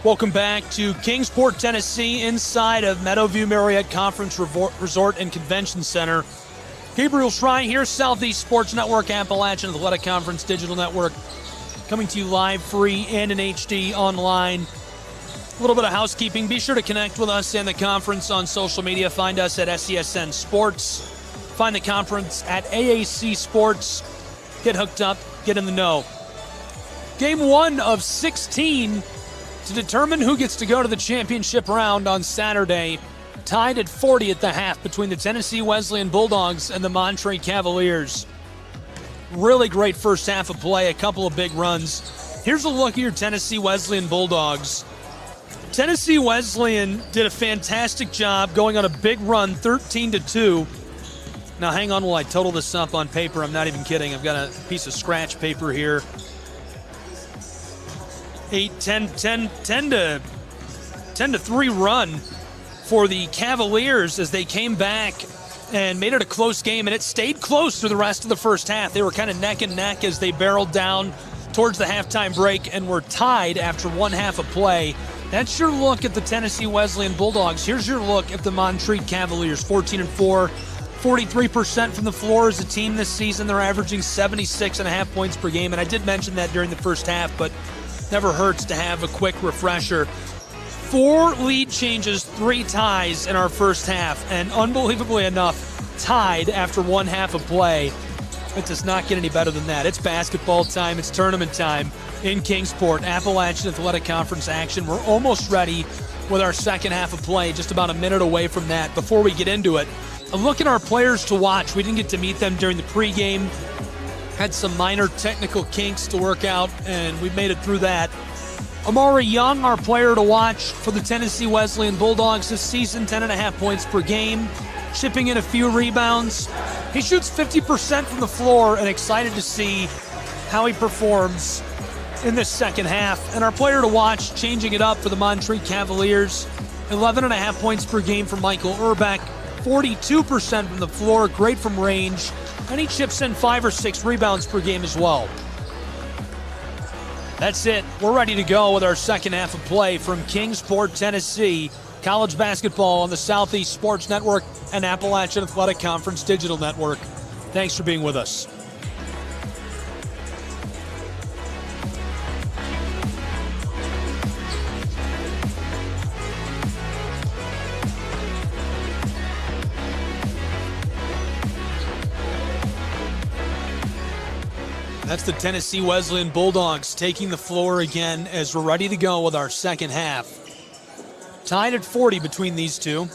Speaker 19: Welcome back to Kingsport, Tennessee, inside of Meadowview Marriott Conference Resort and Convention Center. Gabriel Shrine here, Southeast Sports Network, Appalachian Athletic Conference Digital Network, coming to you live, free, and in HD online. A little bit of housekeeping. Be sure to connect with us and the conference on social media. Find us at SESN Sports. Find the conference at AAC Sports. Get hooked up. Get in the know. Game 1 of 16 to determine who gets to go to the championship round on Saturday. Tied at 40 at the half between the Tennessee Wesleyan Bulldogs and the Montreat Cavaliers. Really great first half of play. A couple of big runs. Here's a look at your Tennessee Wesleyan Bulldogs. Tennessee Wesleyan did a fantastic job going on a big run, 13-2. Now hang on while I total this up on paper. I'm not even kidding. I've got a piece of scratch paper here. 10-3 run for the Cavaliers as they came back and made it a close game, and it stayed close through the rest of the first half. They were kind of neck and neck as they barreled down towards the halftime break and were tied after one half of play. That's your look at the Tennessee Wesleyan Bulldogs. Here's your look at the Montreat Cavaliers, 14-4, 43% from the floor as a team this season. They're averaging 76.5 points per game, and I did mention that during the first half, but never hurts to have a quick refresher. 4 lead changes, 3 ties in our first half, and unbelievably enough, tied after one half of play. It does not get any better than that. It's basketball time. It's tournament time in Kingsport. Appalachian Athletic Conference action. We're almost ready with our second half of play, just about a minute away from that. Before we get into it, a look at our players to watch. We didn't get to meet them during the pregame. Had some minor technical kinks to work out, and we made it through that. Amari Young, our player to watch for the Tennessee Wesleyan Bulldogs this season, 10.5 points per game, chipping in a few rebounds. He shoots 50% from the floor, and excited to see how he performs in this second half. And our player to watch, changing it up for the Montreat Cavaliers, 11.5 points per game for Michael Urbeck, 42% from the floor, great from range, and he chips in 5 or 6 rebounds per game as well. That's it. We're ready to go with our second half of play from Kingsport, Tennessee. College basketball on the Southeast Sports Network and Appalachian Athletic Conference Digital Network. Thanks for being with us. That's the Tennessee Wesleyan Bulldogs taking the floor again as we're ready to go with our second half. Tied at 40 between these two.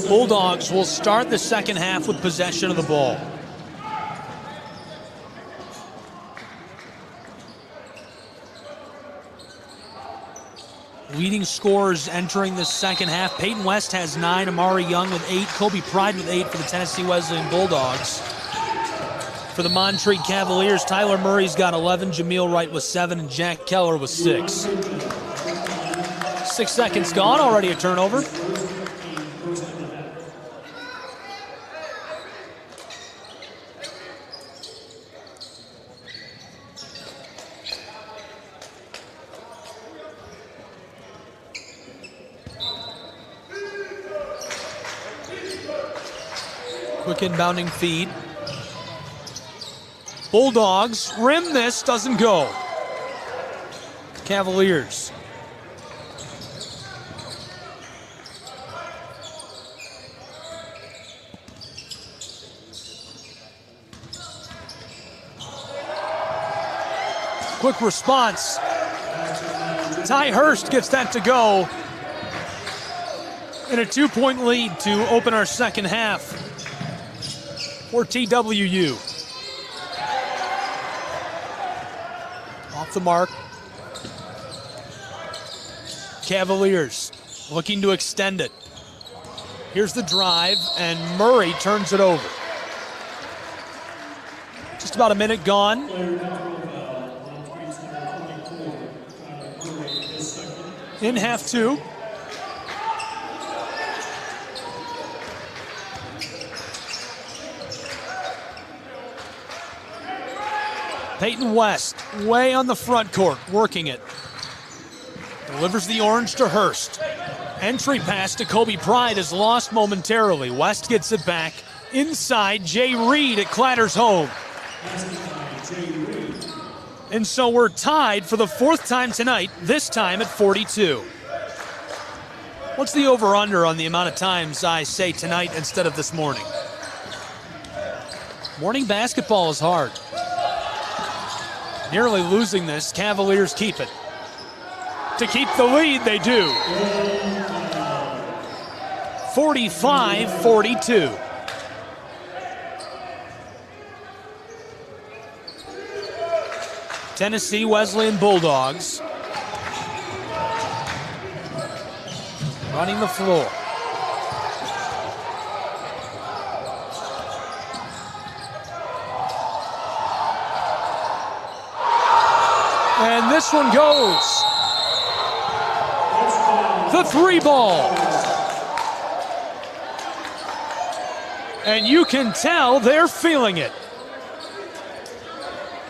Speaker 19: Bulldogs will start the second half with possession of the ball. Leading scorers entering the second half. Peyton West has 9, Amari Young with 8, Kobe Pride with 8 for the Tennessee Wesleyan Bulldogs. For the Montreat Cavaliers, Tyler Murray's got 11, Jameel Wright with 7, and Jack Keller with 6. 6 seconds gone, already a turnover. Quick inbounding feed. Bulldogs rim this, doesn't go. Cavaliers. Quick response. Ty Hurst gets that to go. And a 2-point lead to open our second half for TWU. Off the mark. Cavaliers looking to extend it. Here's the drive, and Murray turns it over. Just about a minute gone. In half two. Peyton West, way on the front court, working it. Delivers the orange to Hurst. Entry pass to Kobe Pride is lost momentarily. West gets it back. inside. Jay Reed, it clatters home. And so we're tied for the fourth time tonight, this time at 42. What's the over-under on the amount of times I say tonight instead of this morning? Morning basketball is hard. Nearly losing this, Cavaliers keep it. To keep the lead, they do. 45-42. Tennessee Wesleyan Bulldogs running the floor. And this one goes. The three ball. And you can tell they're feeling it.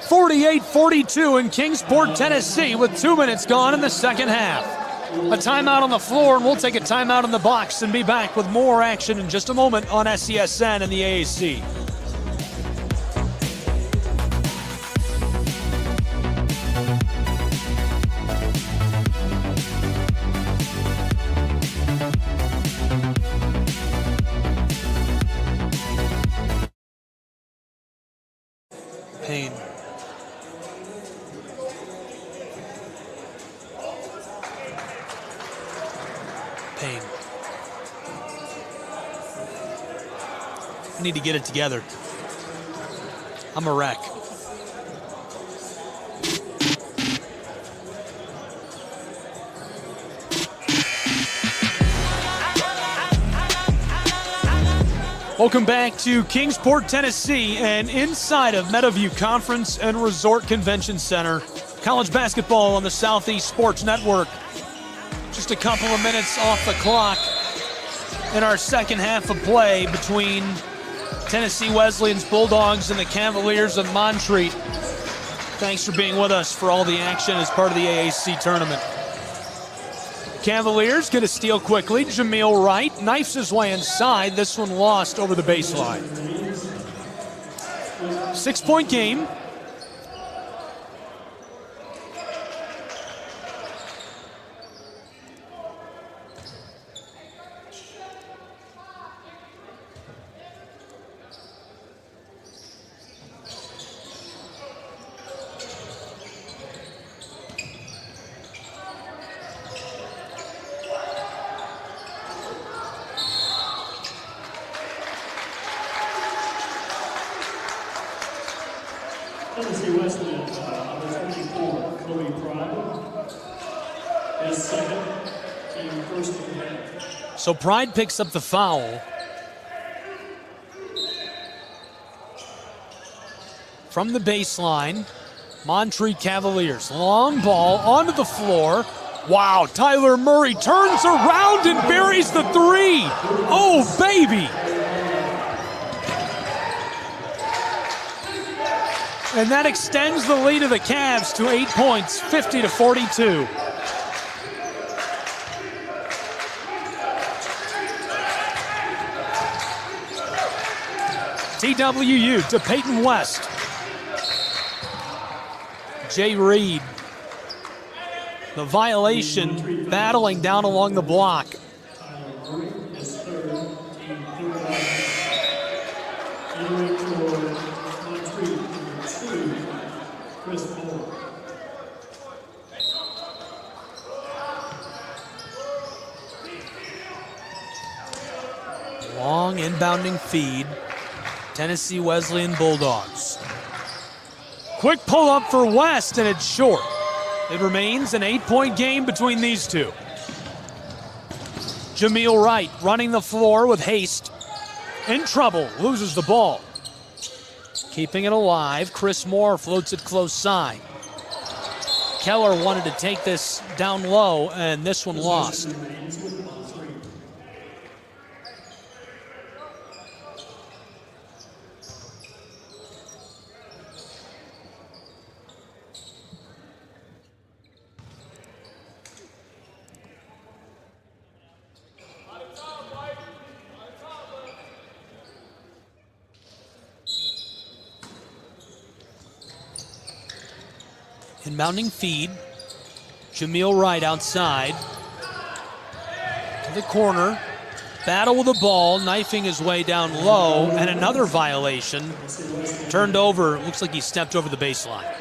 Speaker 19: 48-42 in Kingsport, Tennessee, with 2 minutes gone in the second half. A timeout on the floor, and we'll take a timeout in the box and be back with more action in just a moment on SCSN and the AAC. Payne. Payne. I need to get it together. I'm a wreck. Welcome back to Kingsport, Tennessee, and inside of Meadowview Conference and Resort Convention Center. College basketball on the Southeast Sports Network. Just a couple of minutes off the clock in our second half of play between Tennessee Wesleyan's Bulldogs and the Cavaliers of Montreat. Thanks for being with us for all the action as part of the AAC tournament. Cavaliers get a steal quickly. Jameel Wright knifes his way inside. This one lost over the baseline. 6-point game.
Speaker 4: Tennessee Wesleyan, number 24, Cody Pride, is second, team first in the half.
Speaker 19: So Pride picks up the foul. From the baseline, Montreat Cavaliers. Long ball onto the floor. Wow, Tyler Murray turns around and buries the three. Oh, baby. And that extends the lead of the Cavs to 8 points, 50-42. TWU to Peyton West. Jay Reed. The violation battling down along the block. Long inbounding feed. Tennessee Wesleyan Bulldogs. Quick pull up for West, and it's short. It remains an 8-point game between these two. Jameel Wright running the floor with haste. In trouble, loses the ball. Keeping it alive, Chris Moore floats it close side. Keller wanted to take this down low, and this one lost. Inbounding feed. Jameel Wright outside. To the corner. Battle with the ball, knifing his way down low, and another violation. Turned over, looks like he stepped over the baseline.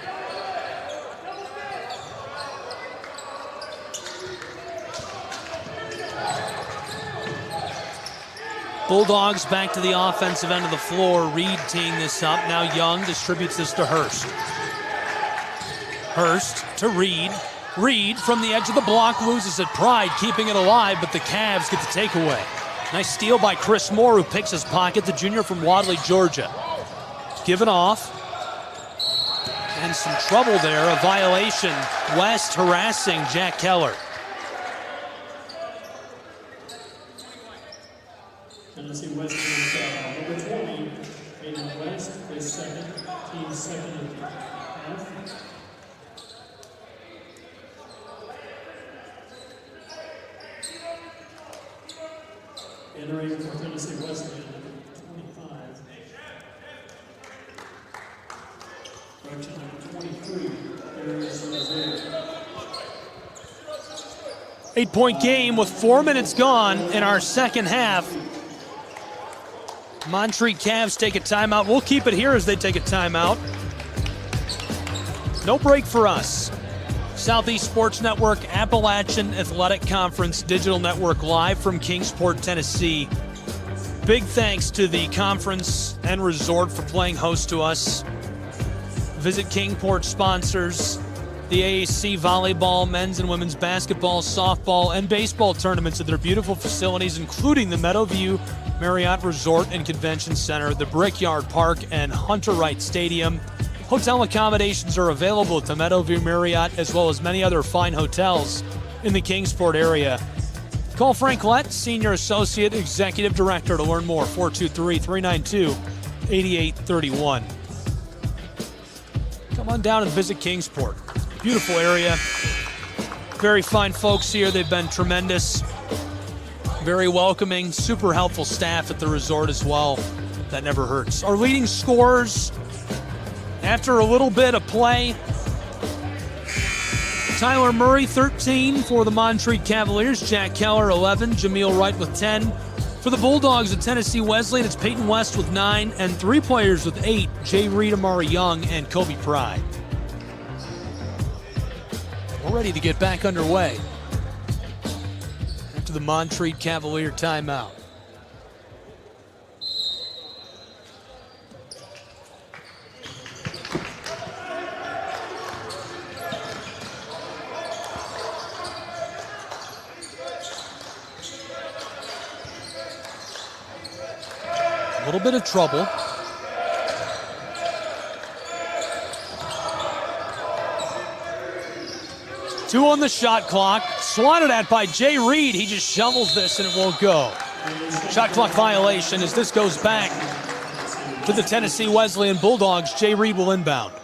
Speaker 19: Bulldogs back to the offensive end of the floor. Reed teeing this up. Now Young distributes this to Hurst. Hurst to Reed. Reed from the edge of the block loses it. Pride keeping it alive, but the Cavs get the takeaway. Nice steal by Chris Moore, who picks his pocket, the junior from Wadley, Georgia. Given off. And some trouble there, a violation. West harassing Jack Keller.
Speaker 4: Tennessee Wesleyan number 20, Hayden West is second, team second in the half. Entering for Tennessee Wesleyan, number 25. Correction, number 23, Darius Rozier.
Speaker 19: 8-point game with 4 minutes gone in our second half. Montreat Cavs take a timeout. We'll keep it here as they take a timeout. No break for us. Southeast Sports Network, Appalachian Athletic Conference Digital Network, live from Kingsport, Tennessee. Big thanks to the conference and resort for playing host to us. Visit Kingport sponsors the AAC volleyball, men's and women's basketball, softball, and baseball tournaments at their beautiful facilities, including the Meadowview Marriott Resort and Convention Center, the Brickyard Park, and Hunter Wright Stadium. Hotel accommodations are available at the Meadowview Marriott, as well as many other fine hotels in the Kingsport area. Call Frank Lett, Senior Associate Executive Director, to learn more. 423-392-8831. Come on down and visit Kingsport. Beautiful area. Very fine folks here. They've been tremendous. Very welcoming, super helpful staff at the resort as well. That never hurts. Our leading scorers after a little bit of play. Tyler Murray, 13 for the Montreat Cavaliers. Jack Keller, 11. Jameel Wright with 10. For the Bulldogs at Tennessee Wesleyan, it's Peyton West with 9, and 3 players with 8, Jay Reed, Amari Young, and Kobe Pride. We're ready to get back underway after the Montreat Cavalier timeout. A little bit of trouble. Two on the shot clock. Swatted at by Jay Reed. He just shovels this and it won't go. Shot clock violation as this goes back to the Tennessee Wesleyan Bulldogs. Jay Reed will inbound.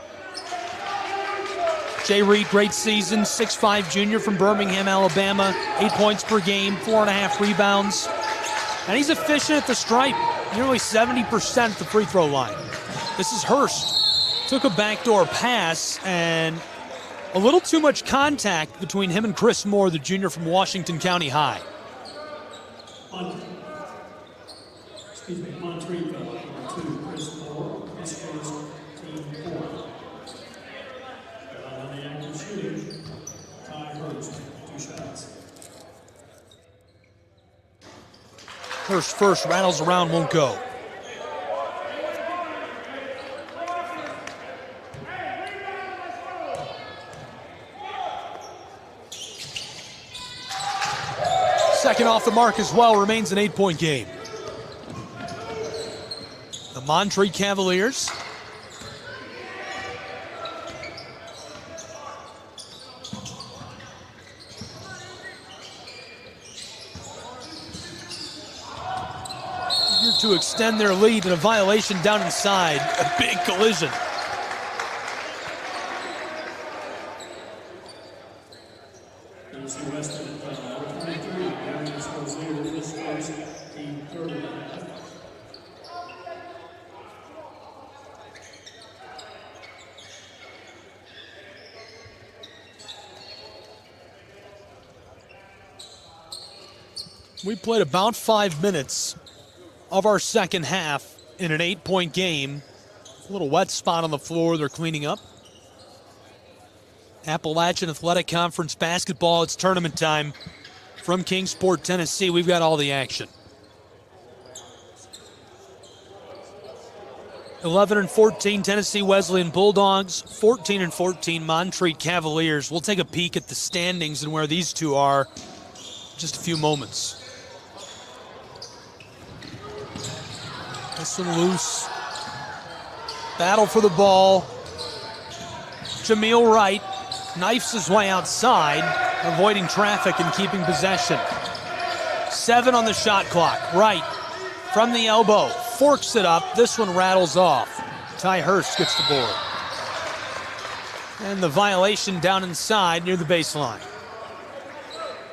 Speaker 19: Jay Reed, great season. 6'5" junior from Birmingham, Alabama. 8 points per game, 4.5 rebounds. And he's efficient at the stripe. Nearly 70% at the free throw line. This is Hurst. Took a backdoor pass and a little too much contact between him and Chris Moore, the junior from Washington County High.
Speaker 4: Montreat, number 2, Chris Moore, his first team 4. On the active shooting, Ty Hurst, 2 shots.
Speaker 19: Hurst first, rattles around, won't go. Second off the mark as well, remains an 8-point game. The Montreat Cavaliers eager to extend their lead, and a violation down inside. A big collision. We played about 5 minutes of our second half in an 8-point game. A little wet spot on the floor they're cleaning up. Appalachian Athletic Conference basketball, it's tournament time. From Kingsport, Tennessee, we've got all the action. 11-14 Tennessee Wesleyan Bulldogs, 14-14 Montreat Cavaliers. We'll take a peek at the standings and where these two are in just a few moments. This one loose. Battle for the ball. Jameel Wright knifes his way outside, avoiding traffic and keeping possession. 7 on the shot clock. Wright from the elbow, forks it up. This one rattles off. Ty Hurst gets the board. And the violation down inside near the baseline.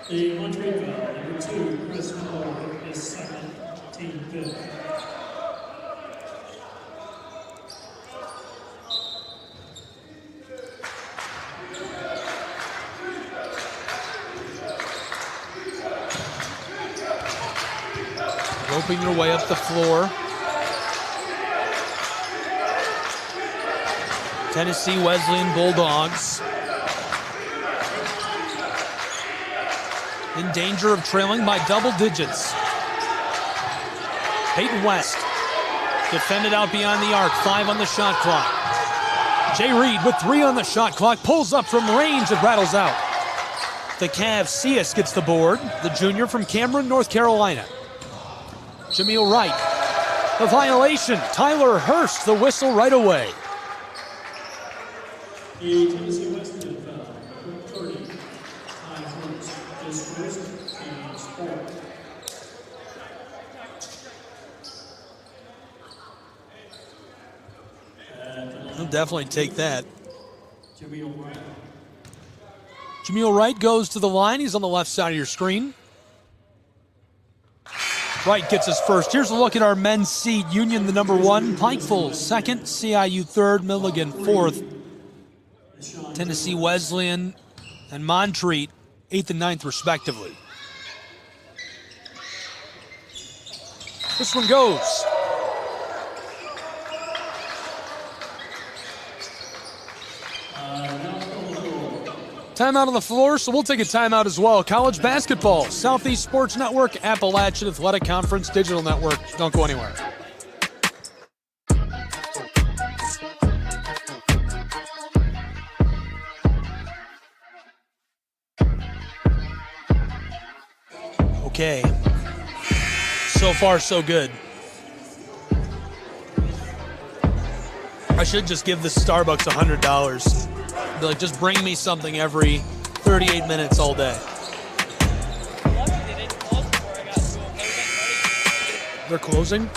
Speaker 4: The Montreat foul, number 2, Chris Moore, is second, team fifth.
Speaker 19: Roping your way up the floor. Tennessee Wesleyan Bulldogs in danger of trailing by double digits. Peyton West defended out beyond the arc, 5 on the shot clock. Jay Reed with 3 on the shot clock, pulls up from range and rattles out. The Cavs, Cias gets the board, the junior from Cameron, North Carolina. Jameel Wright, the violation. Tyler Hurst, the whistle right away.
Speaker 4: The Tennessee Wesleyan foul, number 30, Ty Hurst, is first, team sport.
Speaker 19: He'll definitely take that.
Speaker 4: Jameel Wright.
Speaker 19: Jameel Wright goes to the line. He's on the left side of your screen. Wright gets his first. Here's a look at our men's seed. Union, the number 1. Pikeville, second. CIU, third. Milligan, fourth. Tennessee Wesleyan and Montreat, 8th and 9th, respectively. This one goes. Timeout on the floor, so we'll take a timeout as well. College basketball, Southeast Sports Network, Appalachian Athletic Conference, Digital Network. Don't go anywhere. Okay. So far, so good. I should just give this Starbucks $100. Be like, just bring me something every 38 minutes all day. They're closing?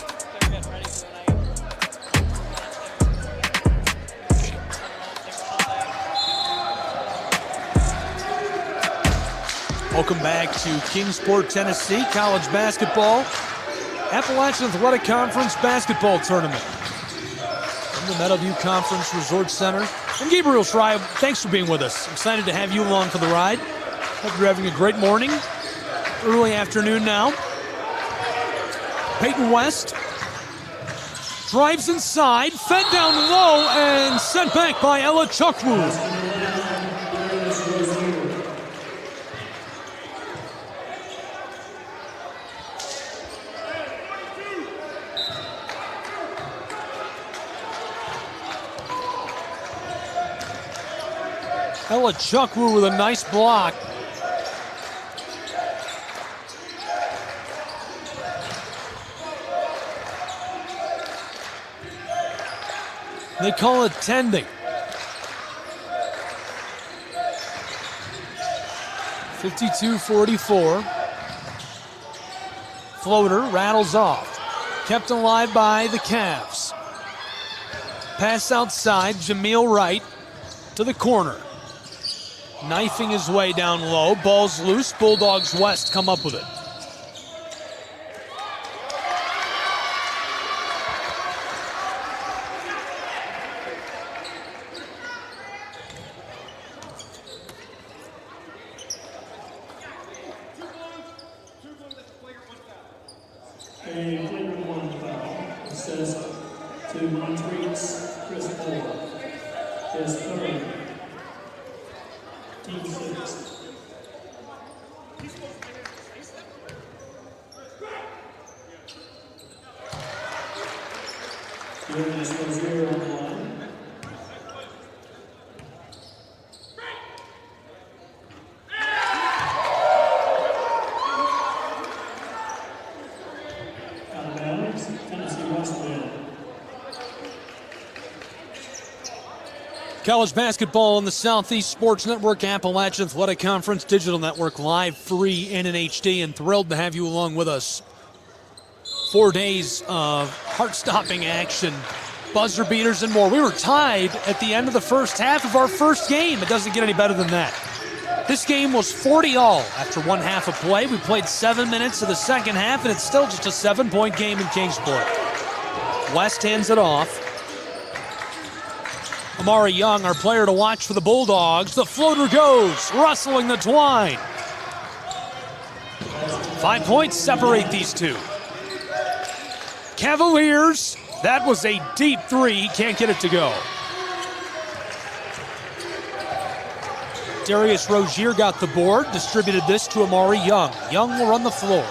Speaker 19: Welcome back to Kingsport, Tennessee, college basketball. Appalachian Athletic Conference basketball tournament. From the Meadowview Conference Resort Center. I'm Gabriel Schreier. Thanks for being with us. Excited to have you along for the ride. Hope you're having a great morning. Early afternoon now. Peyton West drives inside, fed down low, and sent back by Ella Chukwu. Ella Chukwu with a nice block. They call it tending. 52-44. Floater rattles off. Kept alive by the Cavs. Pass outside, Jameel Wright to the corner. Knifing his way down low. Ball's loose. Bulldogs West come up with it.
Speaker 4: A flagrant one foul. It says to Montreat's Chris Paul. His third. Team 6. Darius Rozier on the line. Out of bounds, Tennessee Wesleyan.
Speaker 19: College basketball on the Southeast Sports Network, Appalachian Athletic Conference Digital Network, live, free, and in HD, and thrilled to have you along with us. 4 days of heart-stopping action, buzzer beaters, and more. We were tied at the end of the first half of our first game. It doesn't get any better than that. This game was 40-all after one half of play. We played 7 minutes of the second half, and it's still just a 7-point game in Kingsport. West hands it off. Amari Young, our player to watch for the Bulldogs. The floater goes, rustling the twine. 5 points separate these two. Cavaliers, that was a deep three. He can't get it to go. Darius Rozier got the board, distributed this to Amari Young. Young will run the floor.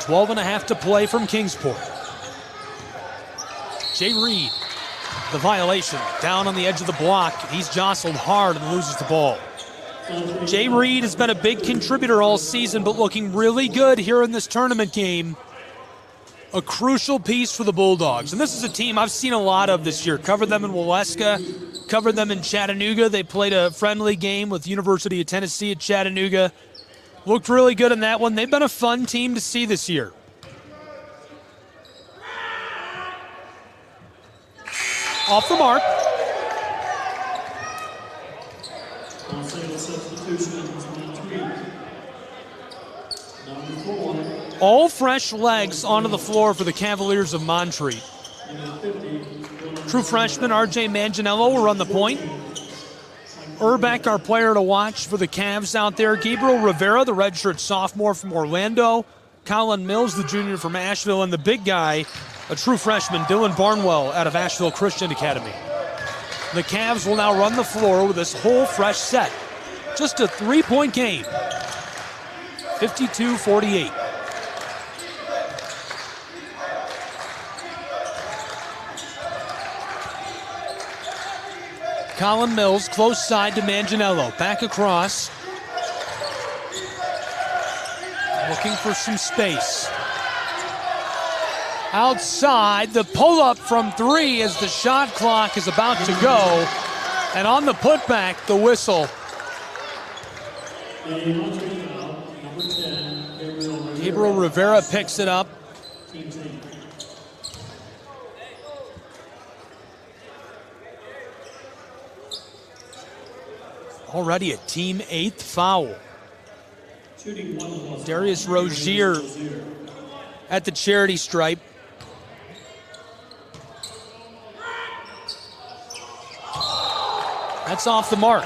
Speaker 19: Twelve and a half to play from Kingsport. Jay Reed, the violation, down on the edge of the block. He's jostled hard and loses the ball. Jay Reed has been a big contributor all season, but looking really good here in this tournament game. A crucial piece for the Bulldogs. And this is a team I've seen a lot of this year. Covered them in Waleska, covered them in Chattanooga. They played a friendly game with University of Tennessee at Chattanooga. Looked really good in that one. They've been a fun team to see this year. Off the mark. All fresh legs onto the floor for the Cavaliers of Montreat. True freshman R.J. Manganiello will run the point. Urbeck, our player to watch for the Cavs out there. Gabriel Rivera, the redshirt sophomore from Orlando. Colin Mills, the junior from Asheville. And the big guy, a true freshman, Dylan Barnwell out of Asheville Christian Academy. The Cavs will now run the floor with this whole fresh set. Just a 3-point game. 52-48. Colin Mills, close side to Manganiello. Back across. Looking for some space. Outside, the pull-up from three as the shot clock is about to go. And on the putback, the whistle. Gabriel Rivera picks it up. Already a team 8th foul. Darius Rozier at the charity stripe. That's off the mark.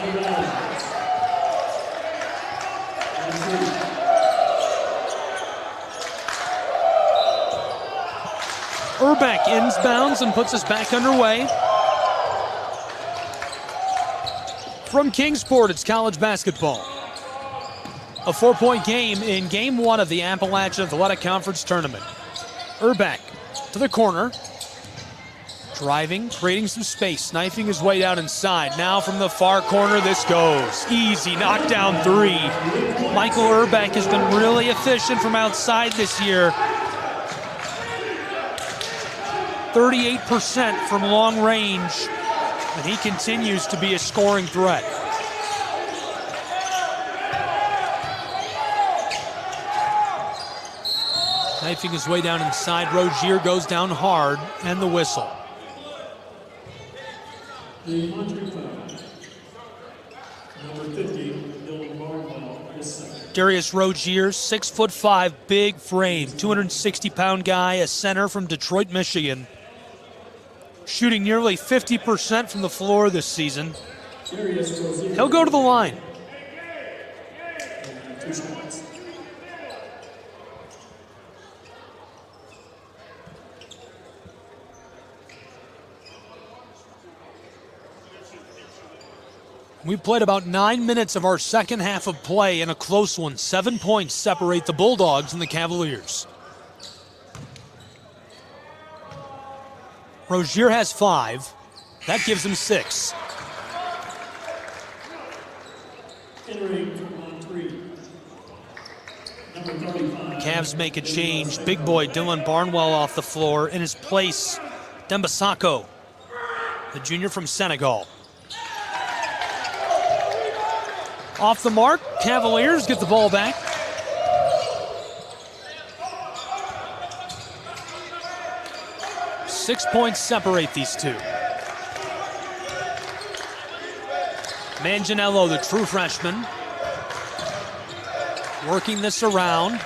Speaker 19: Urbeck inbounds and puts us back underway. From Kingsport, it's college basketball. A 4-point game in game one of the Appalachian Athletic Conference Tournament. Urbeck to the corner. Driving, creating some space, knifing his way down inside. Now from the far corner, this goes. Easy, knockdown three. Michael Urbeck has been really efficient from outside this year. 38% from long range. And he continues to be a scoring threat. Knifing his way down inside. Rozier goes down hard, and the whistle.
Speaker 4: The Montreat foul. Number 50, Dylan Barnwell, is second.
Speaker 19: Darius Rozier, 6'5", big frame, 260-pound guy, a center from Detroit, Michigan. Shooting nearly 50% from the floor this season.
Speaker 2: He'll go to the line.
Speaker 4: 2 shots.
Speaker 19: We played about 9 minutes of our second half of play in a close one. 7 points separate the Bulldogs and the Cavaliers. Rozier has 5. That gives him 6.
Speaker 4: Entering from Montreat, number 35.
Speaker 19: Cavs make a change. Big boy Dylan Barnwell off the floor. In his place, Dembasako, the junior from Senegal. Off the mark, Cavaliers get the ball back. Six points separate these two. Manganiello, the true freshman, working this around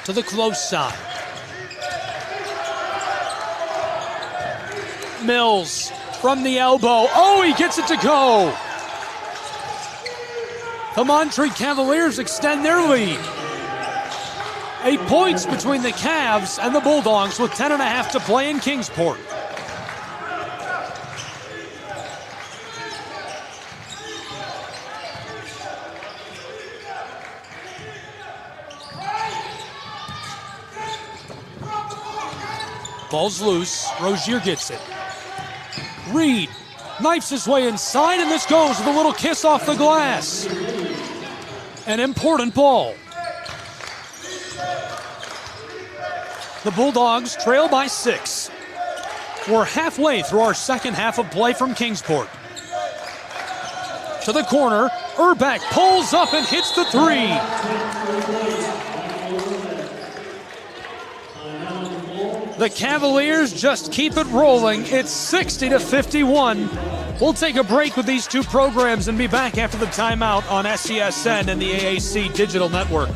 Speaker 19: to the close side. Mills from the elbow. Oh, he gets it to go. The Montreat Cavaliers extend their lead. 8 points between the Cavs and the Bulldogs with 10.5 to play in Kingsport. Ball's loose. Rozier gets it. Reed knifes his way inside, and this goes with a little kiss off the glass. An important ball. The Bulldogs trail by 6. We're halfway through our second half of play from Kingsport. To the corner, Urbeck pulls up and hits the 3. The Cavaliers just keep it rolling. It's 60-51. We'll take a break with these two programs and be back after the timeout on SESN and the AAC Digital Network.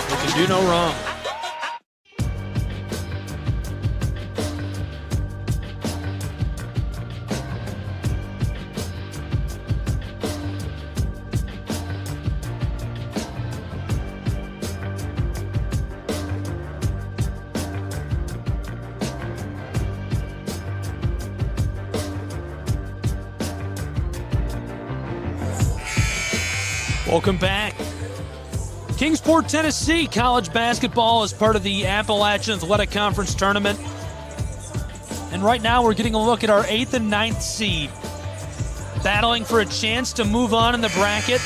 Speaker 19: We can do no wrong. Welcome back. Kingsport, Tennessee, college basketball is part of the Appalachian Athletic Conference tournament. And right now we're getting a look at our 8th and 9th seed, battling for a chance to move on in the bracket.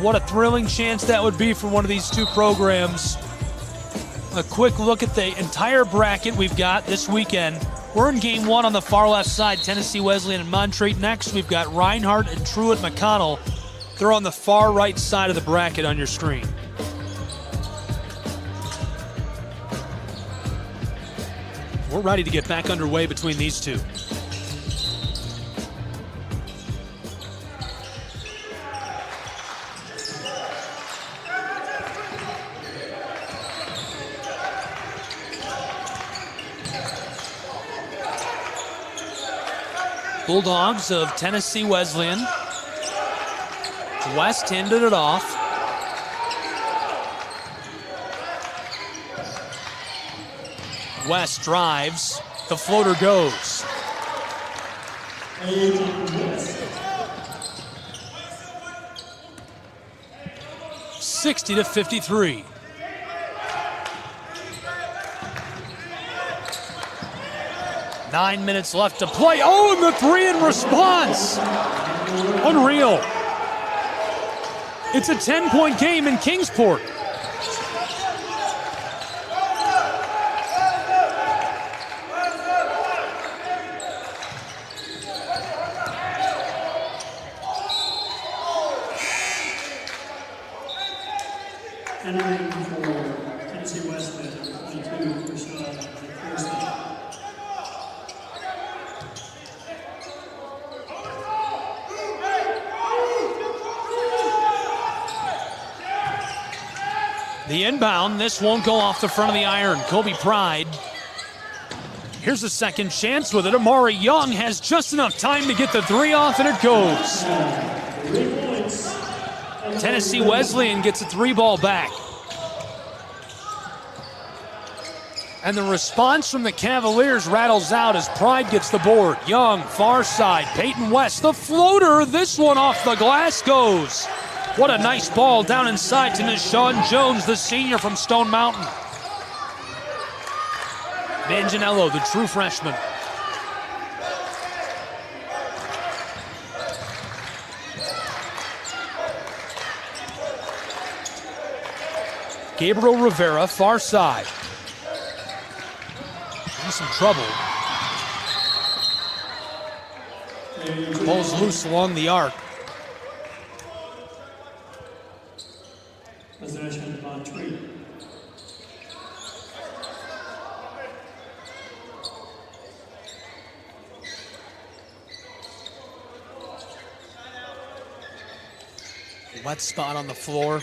Speaker 19: What a thrilling chance that would be for one of these two programs. A quick look at the entire bracket we've got this weekend. We're in game 1 on the far left side, Tennessee Wesleyan and Montreat. Next, we've got Reinhardt and Truett McConnell. They're on the far right side of the bracket on your screen. We're ready to get back underway between these two. Bulldogs of Tennessee Wesleyan. West handed it off. West drives. The floater goes. (60-53). Nine minutes left to play. Oh, and the 3 in response. Unreal. It's a 10-point game in Kingsport.
Speaker 4: Entering for Tennessee Wesleyan, 22 for shot.
Speaker 19: The inbound, this won't go off the front of the iron. Kobe Pride. Here's a second chance with it. Amari Young has just enough time to get the three off, and it goes. Tennessee Wesleyan gets a three ball back. And the response from the Cavaliers rattles out as Pride gets the board. Young, far side, Peyton West, the floater. This one off the glass goes. What a nice ball down inside to Nishawn Jones, the senior from Stone Mountain. Manganiello, the true freshman. Gabriel Rivera, far side. In some trouble. Ball's loose along the arc.
Speaker 4: Possession, Montreat.
Speaker 19: Wet spot on the floor.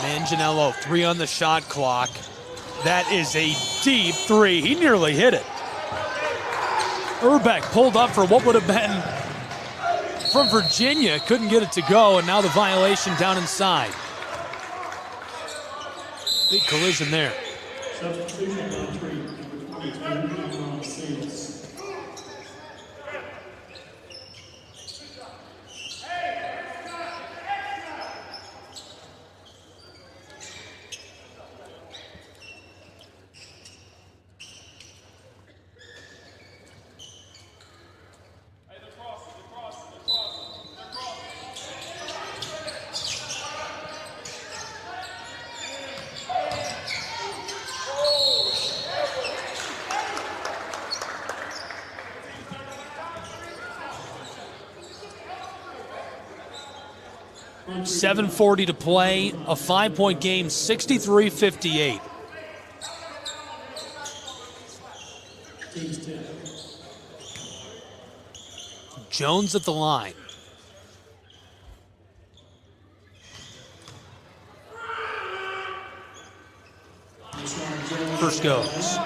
Speaker 19: Manganiello, 3 on the shot clock. That is a deep 3. He nearly hit it. Urbeck pulled up for what would have been from Virginia. Couldn't get it to go, and now the violation down inside. Big collision there.
Speaker 4: Substitution, Montreat, number 22, Ron Seals.
Speaker 19: .740 to play, a 5-point game, 63-58. Jones at the line. First goes.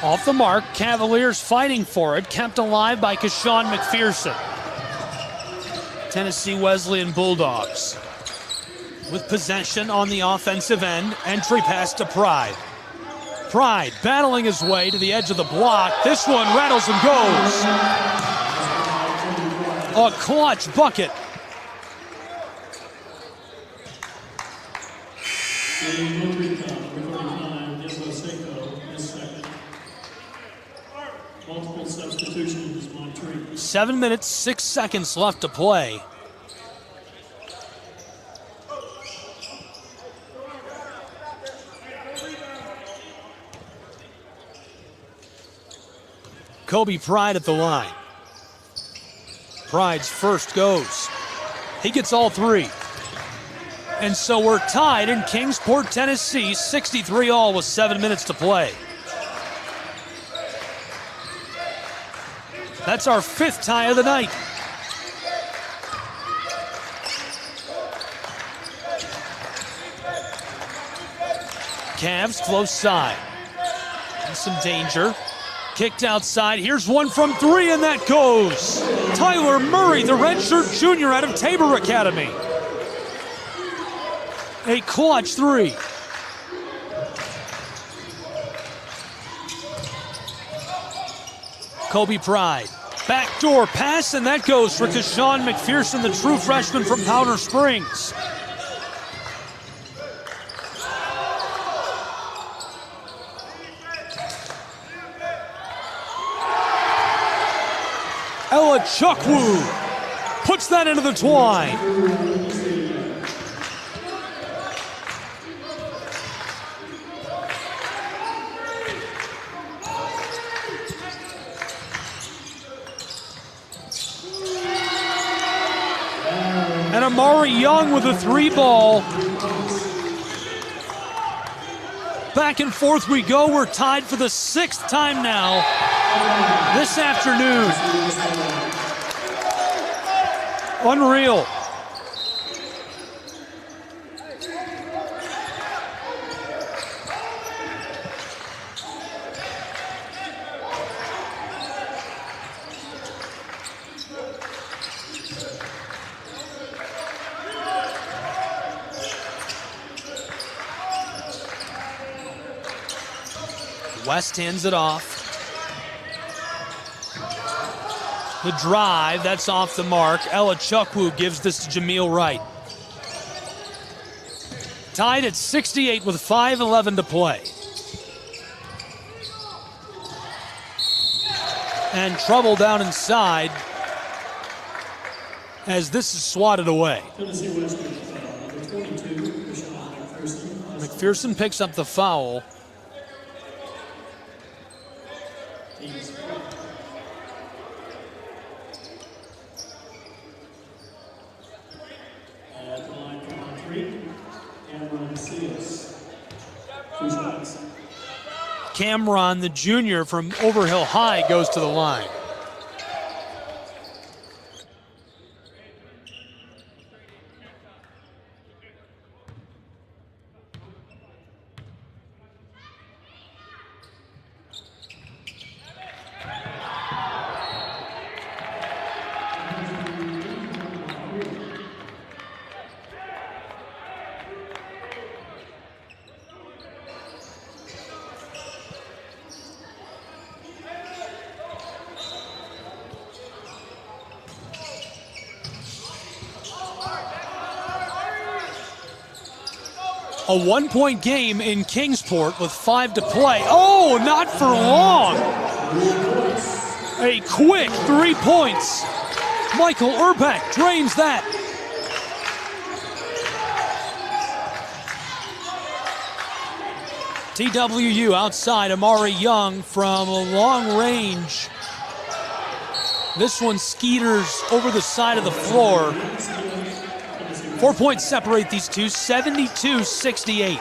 Speaker 19: Off the mark, Cavaliers fighting for it, kept alive by Keshawn McPherson. Tennessee Wesleyan Bulldogs with possession on the offensive end. Entry pass to Pride. Pride battling his way to the edge of the block. This one rattles and goes. A clutch bucket.
Speaker 4: Multiple substitutions, Montreat.
Speaker 19: 7 minutes, 6 seconds left to play. Kobe Pride at the line. Pride's first goes. He gets all 3. And so we're tied in Kingsport, Tennessee, 63-all with 7 minutes to play. That's our 5th tie of the night. Cavs close side. And some danger. Kicked outside. Here's one from 3, and that goes. Tyler Murray, the redshirt junior out of Tabor Academy. A clutch three. Kobe Pride. Backdoor pass, and that goes for Keshawn McPherson, the true freshman from Powder Springs. Ella Chukwu puts that into the twine. And Amari Young with a three ball. Back and forth we go. We're tied for the 6th time now this afternoon. Unreal. West hands it off. The drive, that's off the mark. Ella Chukwu gives this to Jameel Wright. Tied at 68 with 5:11 to play. And trouble down inside as this is swatted away.
Speaker 4: Tennessee Wesleyan, number 22, McPherson.
Speaker 19: McPherson picks up the foul.
Speaker 4: At the line for Montreat,
Speaker 19: Cameron, the junior from Overhill High, goes to the line. A one-point game in Kingsport with 5 to play. Oh, not for long. A quick 3 points. Michael Urbeck drains that. TWU outside, Amari Young from a long range. This one skeeters over the side of the floor. 4 points separate these two, 72-68.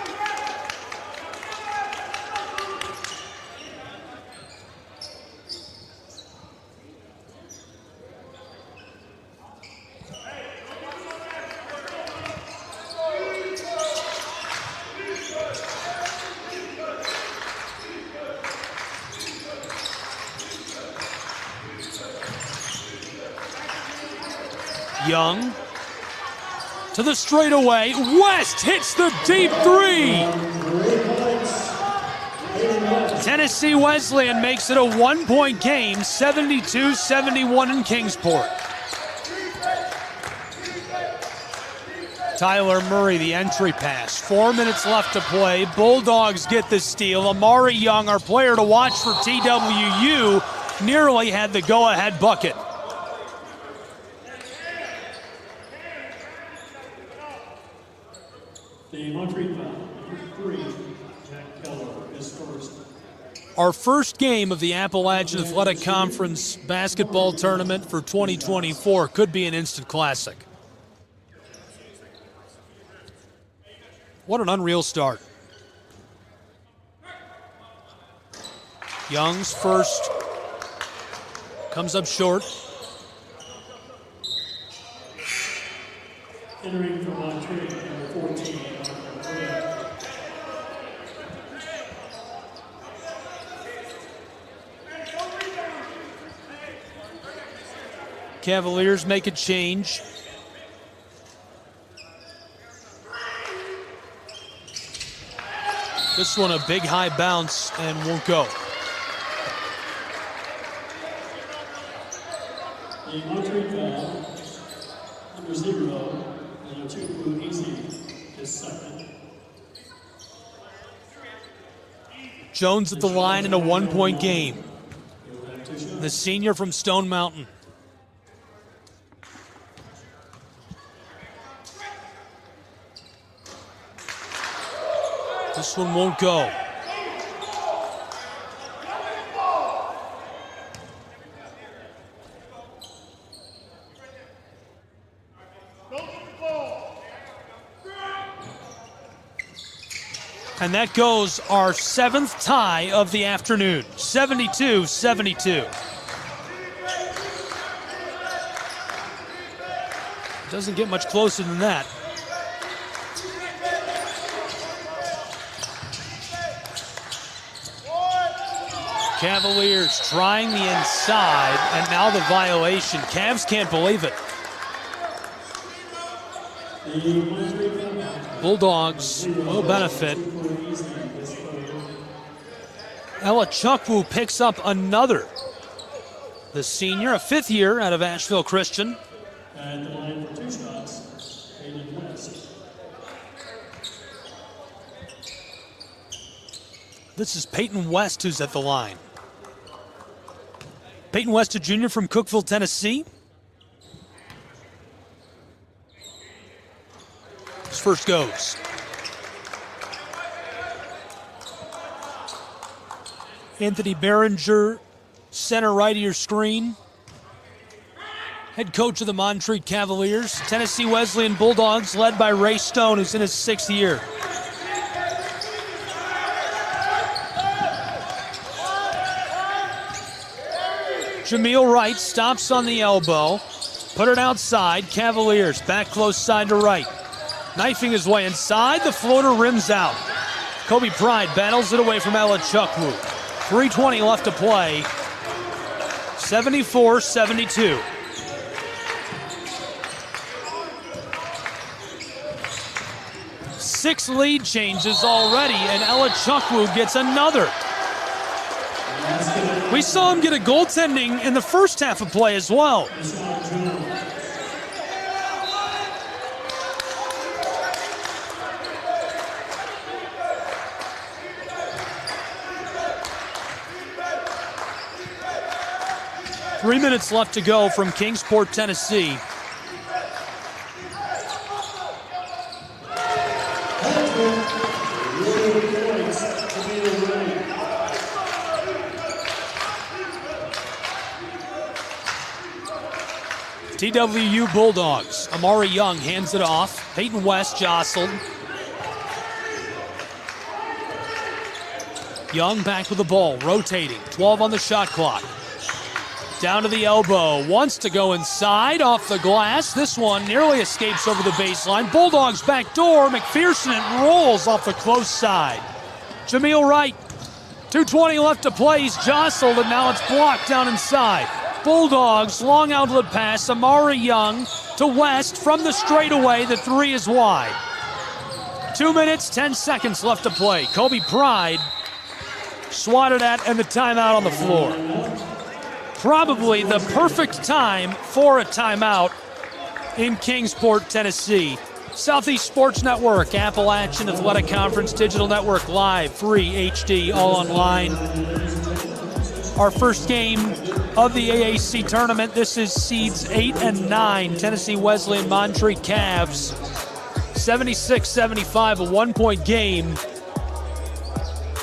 Speaker 19: Young to the straightaway. West hits the deep three. Tennessee Wesleyan makes it a one-point game, 72-71 in Kingsport. Tyler Murray, the entry pass. 4 minutes left to play. Bulldogs get the steal. Amari Young, our player to watch for TWU, nearly had the go-ahead bucket.
Speaker 4: The Montreat foul, number 3, Jack Keller is first.
Speaker 19: Our first game of the Appalachian Athletic Conference basketball tournament for 2024 could be an instant classic. What an unreal start. Young's first comes up short.
Speaker 4: Entering from Montreat, number 14.
Speaker 19: Cavaliers make a change. This one a big high bounce and won't go.
Speaker 4: The Montreat foul, number 0, and 2 easy is second.
Speaker 19: Jones at the line in a 1-point game. The senior from Stone Mountain. This one won't go. And that goes our 7th tie of the afternoon, 72-72. Doesn't get much closer than that. Cavaliers trying the inside, and now the violation. Cavs can't believe it. Bulldogs will benefit. Ella Chukwu picks up another. The senior, a 5th year out of Asheville Christian.
Speaker 4: And the line for 2 shots, Peyton West.
Speaker 19: This is Peyton West who's at the line. Peyton West, a junior from Cookeville, Tennessee. His first goes. Anthony Behringer, center right of your screen. Head coach of the Montreat Cavaliers. Tennessee Wesleyan Bulldogs led by Ray Stone, who's in his 6th year. Jameel Wright stops on the elbow. Put it outside. Cavaliers back close side to right. Knifing his way inside. The floater rims out. Kobe Pride battles it away from Ella Chukwu. 3:20 left to play. 74-72. Six lead changes already, and Ella Chukwu gets another. We saw him get a goaltending in the first half of play as well. Three minutes left to go from Kingsport, Tennessee. TWU Bulldogs. Amari Young hands it off. Peyton West jostled. Young back with the ball, rotating. 12 on the shot clock. Down to the elbow. Wants to go inside, off the glass. This one nearly escapes over the baseline. Bulldogs back door. McPherson, it rolls off the close side. Jameel Wright. 2:20 left to play. He's jostled, and now it's blocked down inside. Bulldogs, long outlet pass. Amari Young to West from the straightaway. The three is wide. 2 minutes, 10 seconds left to play. Kobe Pride swatted at, and the timeout on the floor. Probably the perfect time for a timeout in Kingsport, Tennessee. Southeast Sports Network, Appalachian Athletic Conference, Digital Network Live, free HD, all online. Our first game of the AAC tournament. This is seeds 8 and 9. Tennessee Wesleyan Montreat Cavs. 76-75, a 1-point game.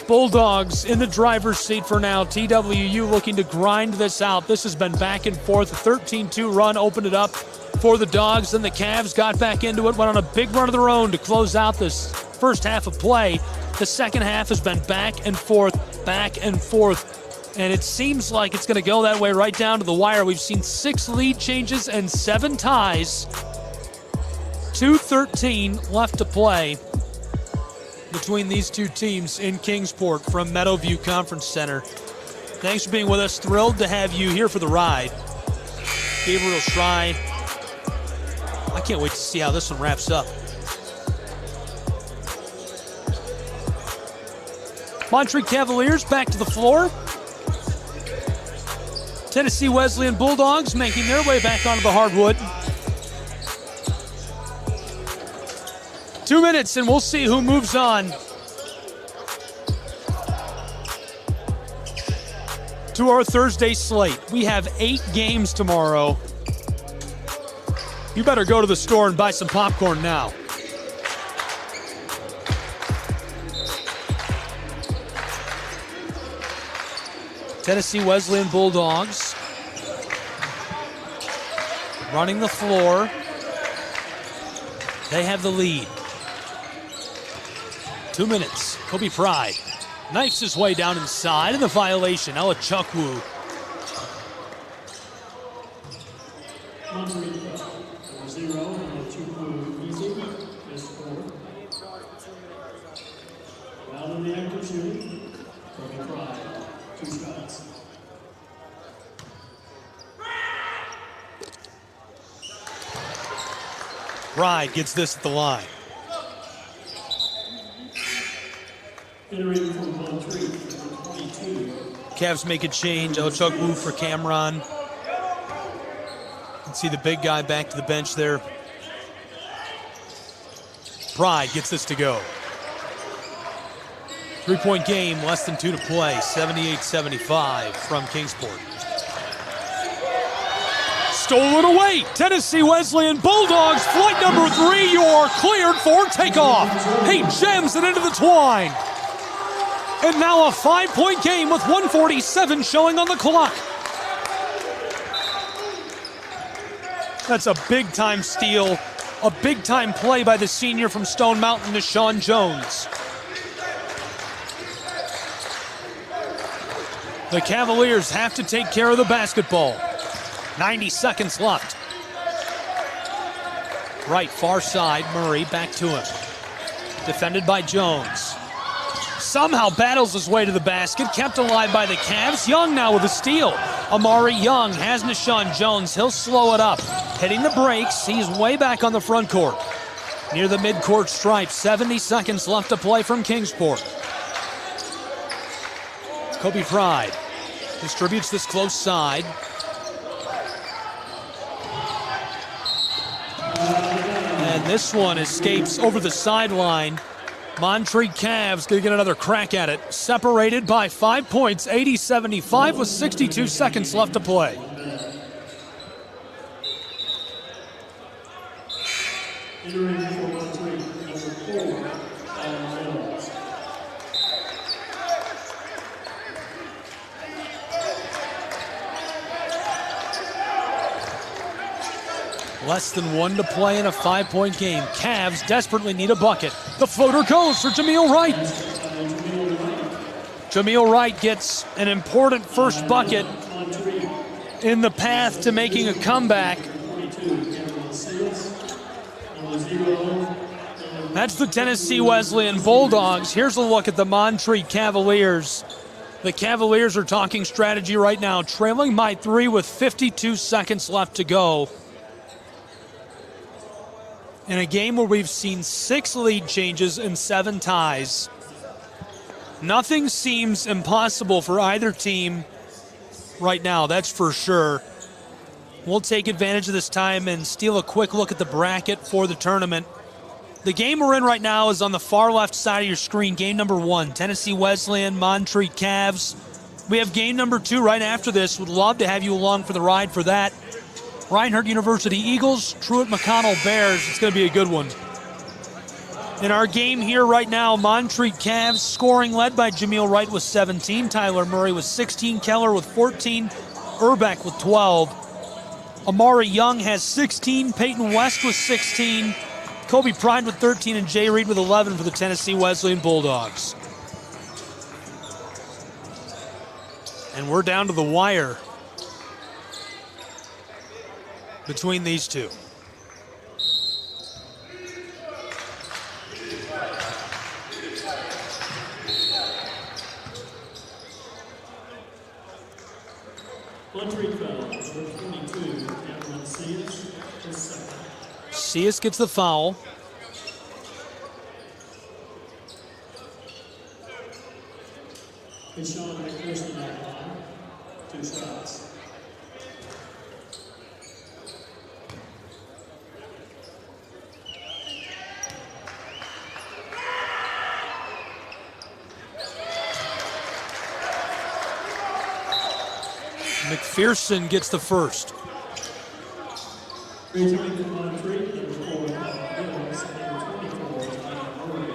Speaker 19: Bulldogs in the driver's seat for now. TWU looking to grind this out. This has been back and forth. A 13-2 run opened it up for the Dogs. Then the Cavs got back into it, went on a big run of their own to close out this first half of play. The second half has been back and forth, and it seems like it's going to go that way right down to the wire. We've seen 6 lead changes and 7 ties. 2:13 left to play between these two teams in Kingsport from Meadowview Conference Center. Thanks for being with us. Thrilled to have you here for the ride. Gabriel Schrei. I can't wait to see how this one wraps up. Montreat Cavaliers back to the floor. Tennessee Wesleyan Bulldogs making their way back onto the hardwood. 2 minutes and we'll see who moves on to our Thursday slate. We have 8 games tomorrow. You better go to the store and buy some popcorn now. Tennessee Wesleyan Bulldogs running the floor. They have the lead. 2 minutes. Kobe Pride knifes his way down inside, and the violation. Ella Chukwu.
Speaker 4: Out of the active shooting, Kobe Pride, 2 shots.
Speaker 19: Pride gets this at the line.
Speaker 4: Entering from Montreat, 22.
Speaker 19: Cavs make a change. Ella Chukwu for Cameron. You can see the big guy back to the bench there. Pride gets this to go. 3-point game, less than 2 to play. 78-75 from Kingsport. Stolen away. Tennessee Wesleyan Bulldogs, flight number 3. You're cleared for takeoff. He jams it into the twine. And now a 5-point game with 1:47 showing on the clock. That's a big-time steal. A big-time play by the senior from Stone Mountain, Deshaun Jones. The Cavaliers have to take care of the basketball. 90 seconds left. Right, far side, Murray back to him. Defended by Jones. Somehow battles his way to the basket, kept alive by the Cavs. Young now with a steal. Amari Young has Deshaun Jones. He'll slow it up. Hitting the brakes, he's way back on the front court. Near the midcourt stripe, 70 seconds left to play from Kingsport. Kobe Pride distributes this close side. And this one escapes over the sideline. Montreat Cavs gonna get another crack at it. Separated by 5 points, 80-75 with 62 seconds left to play.
Speaker 4: Entering for Montreat, number 4, Alan Jones.
Speaker 19: Less than 1 to play in a 5-point game. Cavs desperately need a bucket. The floater goes for Jameel Wright. Jameel Wright gets an important first bucket in the path to making a comeback. That's the Tennessee Wesleyan Bulldogs. Here's a look at the Montreat Cavaliers. The Cavaliers are talking strategy right now, trailing by 3 with 52 seconds left to go. In a game where we've seen 6 lead changes and 7 ties, nothing seems impossible for either team right now, that's for sure. We'll take advantage of this time and steal a quick look at the bracket for the tournament. The game we're in right now is on the far left side of your screen, game number 1, Tennessee Wesleyan, Montreat Cavs. We have game number 2 right after this. Would love to have you along for the ride for that. Reinhardt University Eagles, Truett McConnell Bears. It's going to be a good one. In our game here right now, Montreat Cavs scoring led by Jameel Wright with 17, Tyler Murray with 16, Keller with 14, Urbeck with 12. Amari Young has 16, Peyton West with 16, Kobe Pride with 13, and Jay Reed with 11 for the Tennessee Wesleyan Bulldogs. And we're down to the wire between these two.
Speaker 4: Montreat foul, number 22, Cameron Cias, his second.
Speaker 19: Cias gets the foul.
Speaker 4: Keshawn McPherson at the line. 2 shots.
Speaker 19: McPherson gets the first.
Speaker 4: Returning to Montreat, number 4, Bills, number 24, Montreat.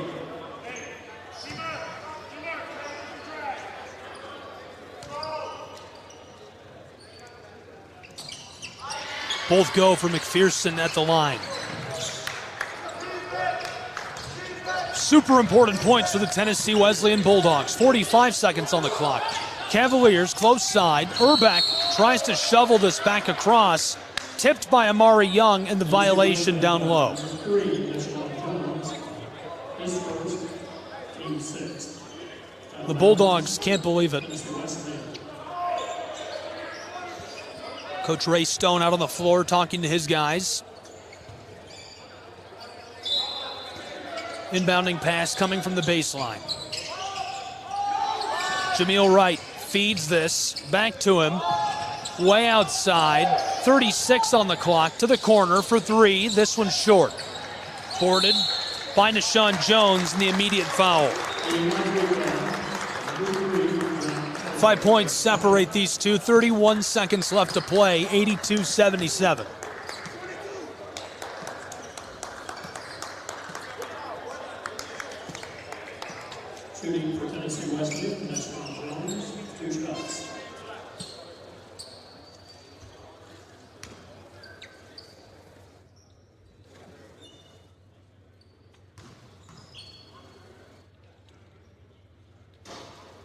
Speaker 19: Both go for McPherson at the line. Super important points for the Tennessee Wesleyan Bulldogs. 45 seconds on the clock. Cavaliers close side. Urbeck tries to shovel this back across. Tipped by Amari Young and the violation down low. The Bulldogs can't believe it. Coach Ray Stone out on the floor talking to his guys. Inbounding pass coming from the baseline. Jameel Wright feeds this back to him. Way outside. 36 on the clock to the corner for 3. This one's short. Boarded by Nashawn Jones in the immediate foul. 5 points separate these two. 31 seconds left to play. 82-77.
Speaker 4: Shooting for Tennessee Wesleyan, Nashawn Jones, 2 shots.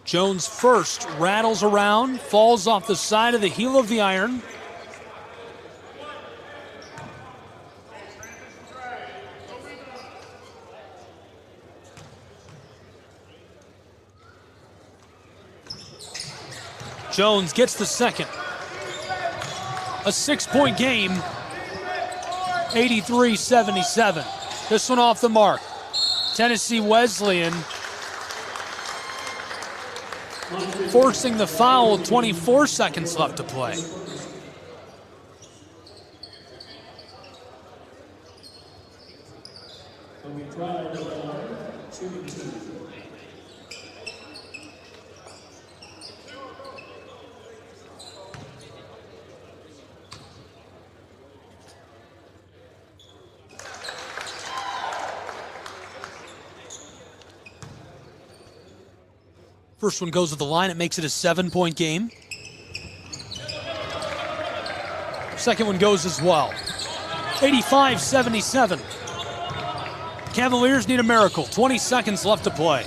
Speaker 19: Jones first, rattles around, falls off the side of the heel of the iron. Jones gets the second. A 6-point game, 83-77. This one off the mark. Tennessee Wesleyan forcing the foul with 24 seconds left to play. First one goes to the line. It makes it a 7-point game. Second one goes as well. 85-77. Cavaliers need a miracle. 20 seconds left to play.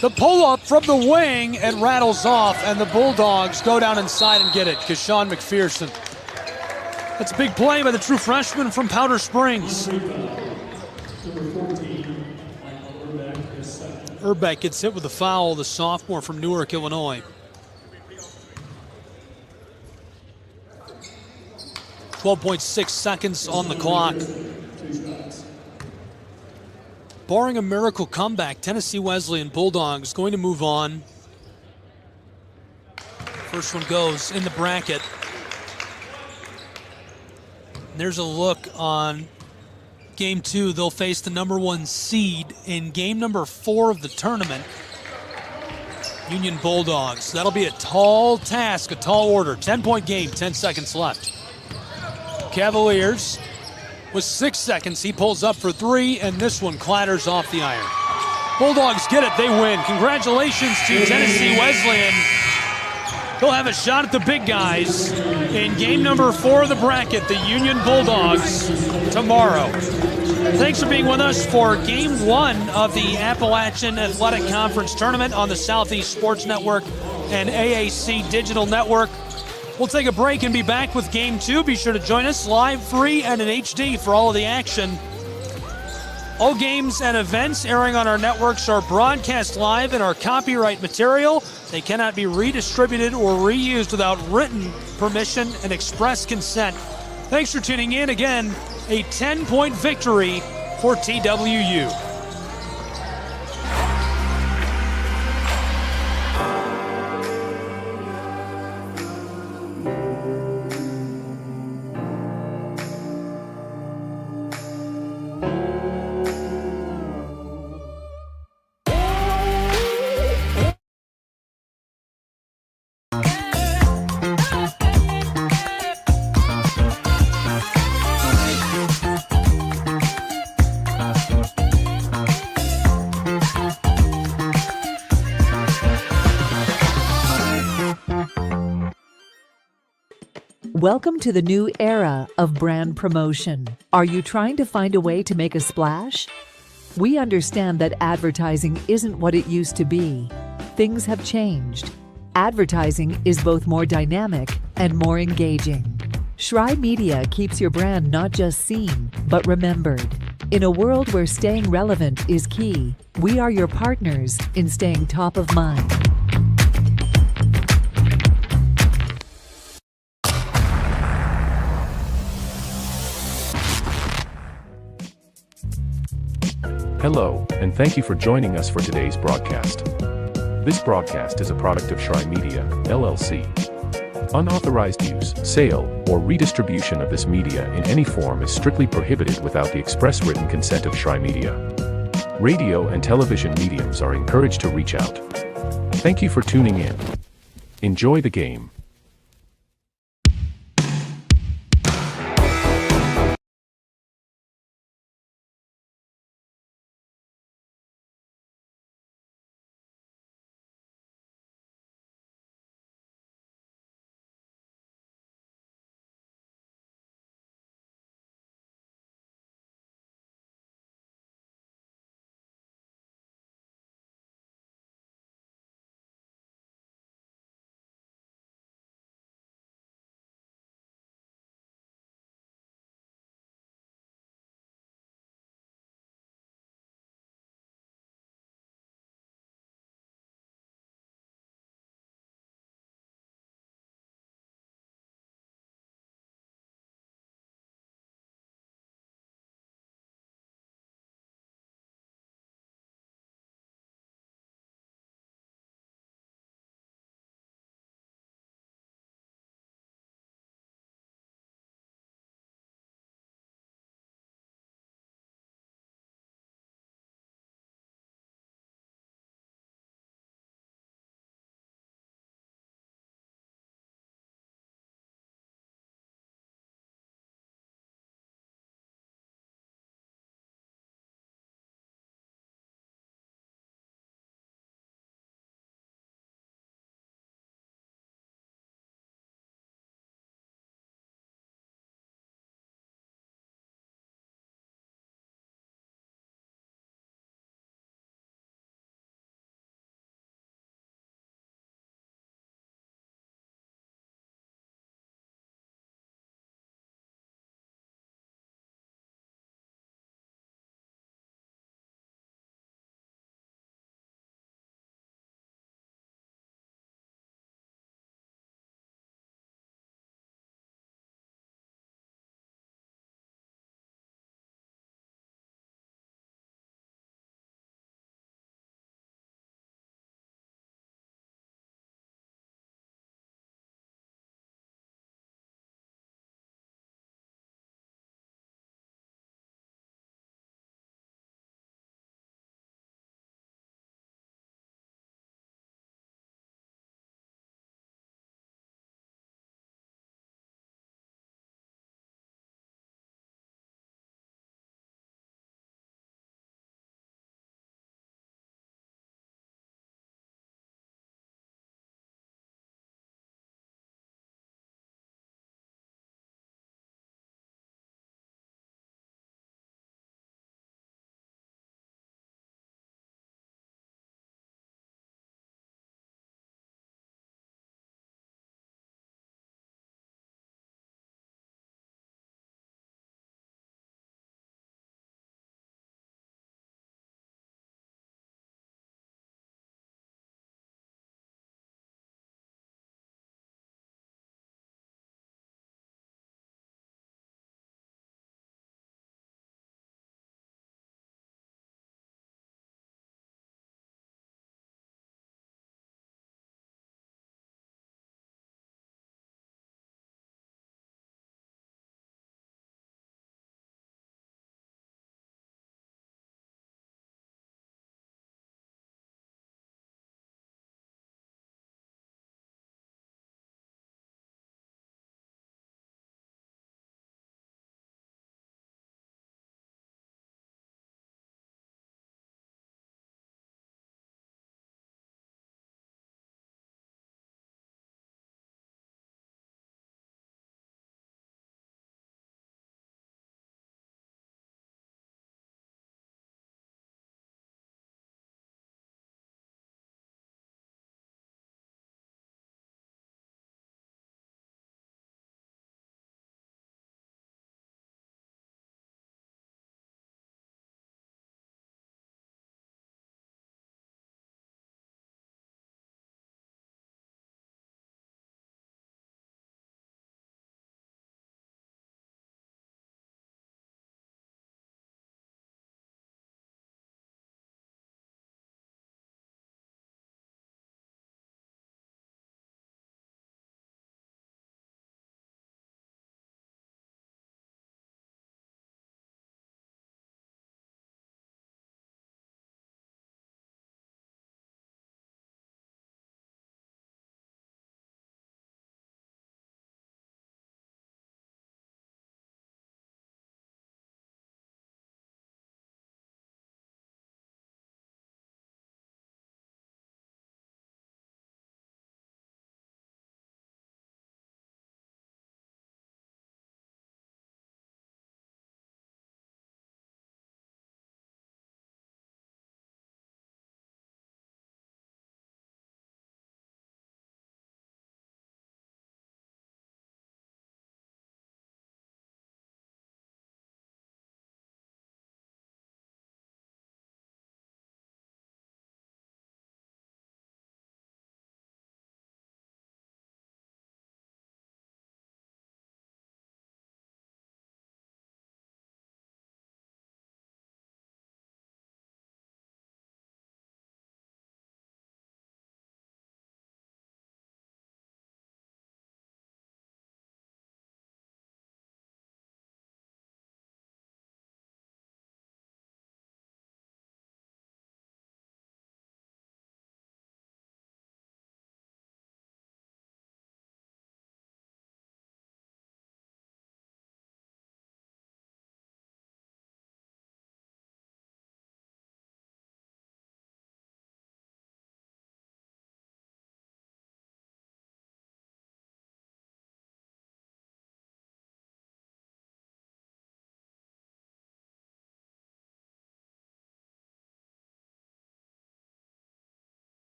Speaker 19: The pull-up from the wing, it rattles off, and the Bulldogs go down inside and get it. Keshawn McPherson. That's a big play by the true freshman from Powder Springs. Urbeck gets hit with a foul, the sophomore from Newark, Illinois. 12.6 seconds on the clock. Barring a miracle comeback, Tennessee Wesleyan Bulldogs going to move on. First one goes in the bracket. And there's a look on Game 2. They'll face the number 1 seed in game number 4 of the tournament, Union Bulldogs. That'll be a tall task, a tall order. 10-point game, 10 seconds left. Cavaliers with 6 seconds. He pulls up for 3, and this one clatters off the iron. Bulldogs get it. They win. Congratulations to Tennessee Wesleyan. They'll have a shot at the big guys in game number 4 of the bracket, the Union Bulldogs, tomorrow. Thanks for being with us for game 1 of the Appalachian Athletic Conference Tournament on the Southeast Sports Network and AAC Digital Network. We'll take a break and be back with game 2. Be sure to join us live, free, and in HD for all of the action. All games and events airing on our networks are broadcast live and are copyright material. They cannot be redistributed or reused without written permission and express consent. Thanks for tuning in. Again, a 10-point victory for TWU.
Speaker 20: Welcome to the new era of brand promotion. Are you trying to find a way to make a splash? We understand that advertising isn't what it used to be. Things have changed. Advertising is both more dynamic and more engaging. Schrei Media keeps your brand not just seen, but remembered. In a world where staying relevant is key, we are your partners in staying top of mind.
Speaker 21: Hello, and thank you for joining us for today's broadcast. This broadcast is a product of Schrei Media, LLC. Unauthorized use, sale, or redistribution of this media in any form is strictly prohibited without the express written consent of Schrei Media. Radio and television mediums are encouraged to reach out. Thank you for tuning in. Enjoy the game.